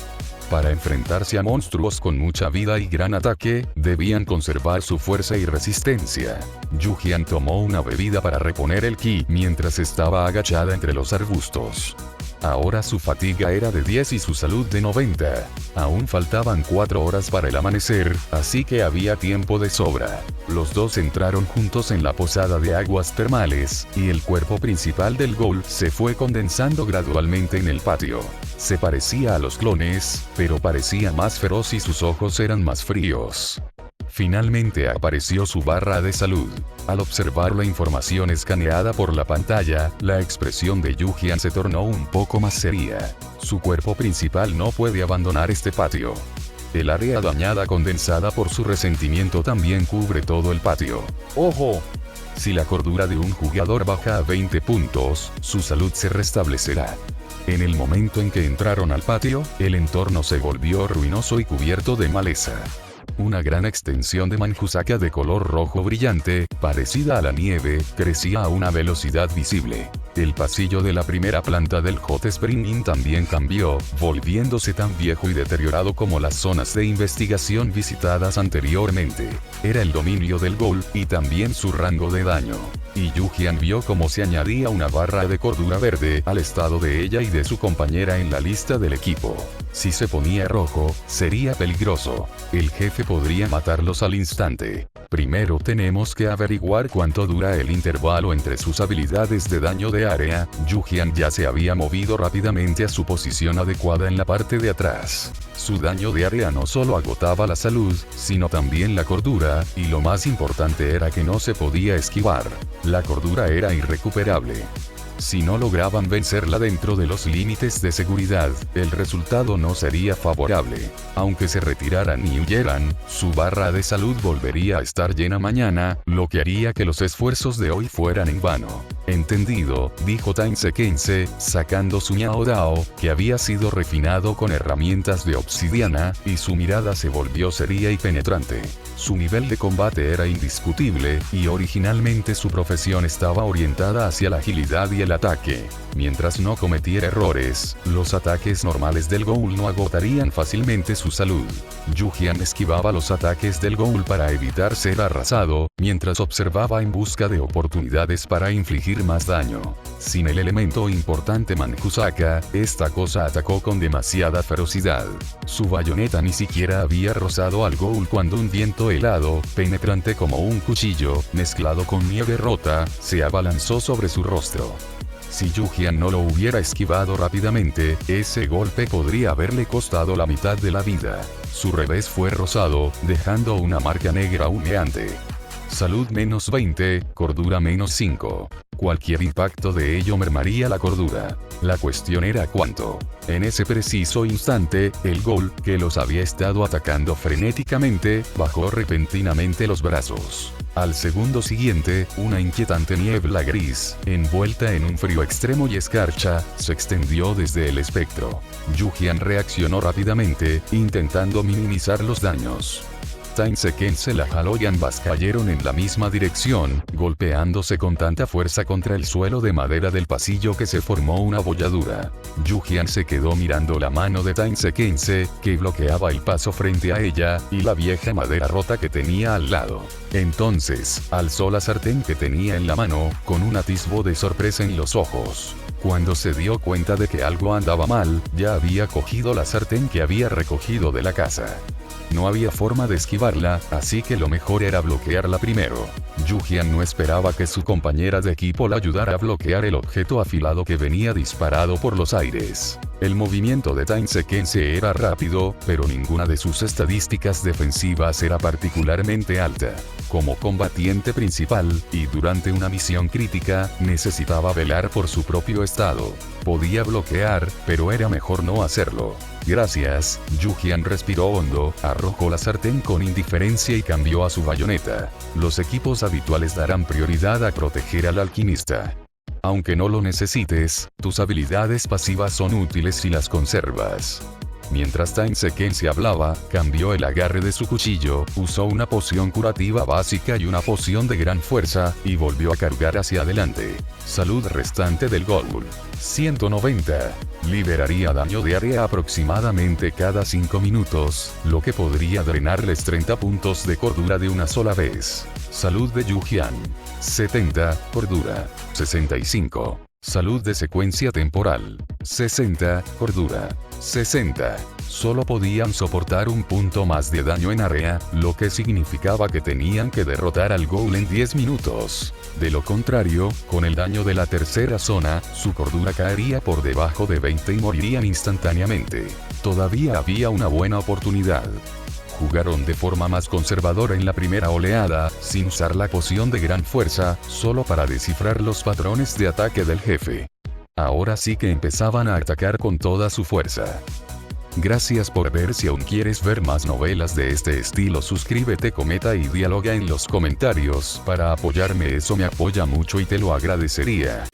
Para enfrentarse a monstruos con mucha vida y gran ataque, debían conservar su fuerza y resistencia. Yujian tomó una bebida para reponer el ki mientras estaba agachada entre los arbustos. Ahora su fatiga era de 10 y su salud de 90. Aún faltaban 4 horas para el amanecer, así que había tiempo de sobra. Los dos entraron juntos en la posada de aguas termales, y el cuerpo principal del ghoul se fue condensando gradualmente en el patio. Se parecía a los clones, pero parecía más feroz y sus ojos eran más fríos. Finalmente apareció su barra de salud. Al observar la información escaneada por la pantalla, la expresión de Yujian se tornó un poco más seria. Su cuerpo principal no puede abandonar este patio. El área dañada condensada por su resentimiento también cubre todo el patio. ¡Ojo! Si la cordura de un jugador baja a 20 puntos, su salud se restablecerá. En el momento en que entraron al patio, el entorno se volvió ruinoso y cubierto de maleza. Una gran extensión de Manjusaka de color rojo brillante, parecida a la nieve, crecía a una velocidad visible. El pasillo de la primera planta del Hot Spring Inn también cambió, volviéndose tan viejo y deteriorado como las zonas de investigación visitadas anteriormente. Era el dominio del ghoul, y también su rango de daño. Y Yujian vio cómo se añadía una barra de cordura verde al estado de ella y de su compañera en la lista del equipo. Si se ponía rojo, sería peligroso. El jefe podría matarlos al instante. Primero tenemos que averiguar cuánto dura el intervalo entre sus habilidades de daño de área. Yujian ya se había movido rápidamente a su posición adecuada en la parte de atrás. Su daño de área no solo agotaba la salud, sino también la cordura, y lo más importante era que no se podía esquivar. La cordura era irrecuperable. Si no lograban vencerla dentro de los límites de seguridad, el resultado no sería favorable. Aunque se retiraran y huyeran, su barra de salud volvería a estar llena mañana, lo que haría que los esfuerzos de hoy fueran en vano. Entendido, dijo Seken, sacando su Ñao Dao, que había sido refinado con herramientas de obsidiana, y su mirada se volvió seria y penetrante. Su nivel de combate era indiscutible, y originalmente su profesión estaba orientada hacia la agilidad y el ataque. Mientras no cometiera errores, los ataques normales del ghoul no agotarían fácilmente su salud. Yujian esquivaba los ataques del ghoul para evitar ser arrasado, mientras observaba en busca de oportunidades para infligir más daño. Sin el elemento importante Manjusaka, esta cosa atacó con demasiada ferocidad. Su bayoneta ni siquiera había rozado al ghoul cuando un viento helado, penetrante como un cuchillo, mezclado con nieve rota, se abalanzó sobre su rostro. Si Yujian no lo hubiera esquivado rápidamente, ese golpe podría haberle costado la mitad de la vida. Su revés fue rosado, dejando una marca negra humeante. Salud menos 20, cordura menos 5. Cualquier impacto de ello mermaría la cordura. La cuestión era cuánto. En ese preciso instante, el ghoul, que los había estado atacando frenéticamente, bajó repentinamente los brazos. Al segundo siguiente, una inquietante niebla gris, envuelta en un frío extremo y escarcha, se extendió desde el espectro. Yujian reaccionó rápidamente, intentando minimizar los daños. Seken se la jaló y ambas cayeron en la misma dirección, golpeándose con tanta fuerza contra el suelo de madera del pasillo que se formó una bolladura. Yujian se quedó mirando la mano de Seken, que bloqueaba el paso frente a ella, y la vieja madera rota que tenía al lado. Entonces, alzó la sartén que tenía en la mano, con un atisbo de sorpresa en los ojos. Cuando se dio cuenta de que algo andaba mal, ya había cogido la sartén que había recogido de la casa. No había forma de esquivarla, así que lo mejor era bloquearla primero. Yujian no esperaba que su compañera de equipo la ayudara a bloquear el objeto afilado que venía disparado por los aires. El movimiento de Tainsequense era rápido, pero ninguna de sus estadísticas defensivas era particularmente alta. Como combatiente principal, y durante una misión crítica, necesitaba velar por su propio estado. Podía bloquear, pero era mejor no hacerlo. Gracias, Yujian respiró hondo, arrojó la sartén con indiferencia y cambió a su bayoneta. Los equipos habituales darán prioridad a proteger al alquimista. Aunque no lo necesites, tus habilidades pasivas son útiles si las conservas. Mientras Tainsequense hablaba, cambió el agarre de su cuchillo, usó una poción curativa básica y una poción de gran fuerza, y volvió a cargar hacia adelante. Salud restante del Ghoul. 190. Liberaría daño de área aproximadamente cada 5 minutos, lo que podría drenarles 30 puntos de cordura de una sola vez. Salud de Yujian. 70. Cordura. 65. Salud de secuencia temporal. 60. Cordura. 60. Solo podían soportar un punto más de daño en área, lo que significaba que tenían que derrotar al Ghoul en 10 minutos. De lo contrario, con el daño de la tercera zona, su cordura caería por debajo de 20 y morirían instantáneamente. Todavía había una buena oportunidad. Jugaron de forma más conservadora en la primera oleada, sin usar la poción de gran fuerza, solo para descifrar los patrones de ataque del jefe. Ahora sí que empezaban a atacar con toda su fuerza. Gracias por ver. Si aún quieres ver más novelas de este estilo, suscríbete, comenta y dialoga en los comentarios. Para apoyarme, eso me apoya mucho y te lo agradecería.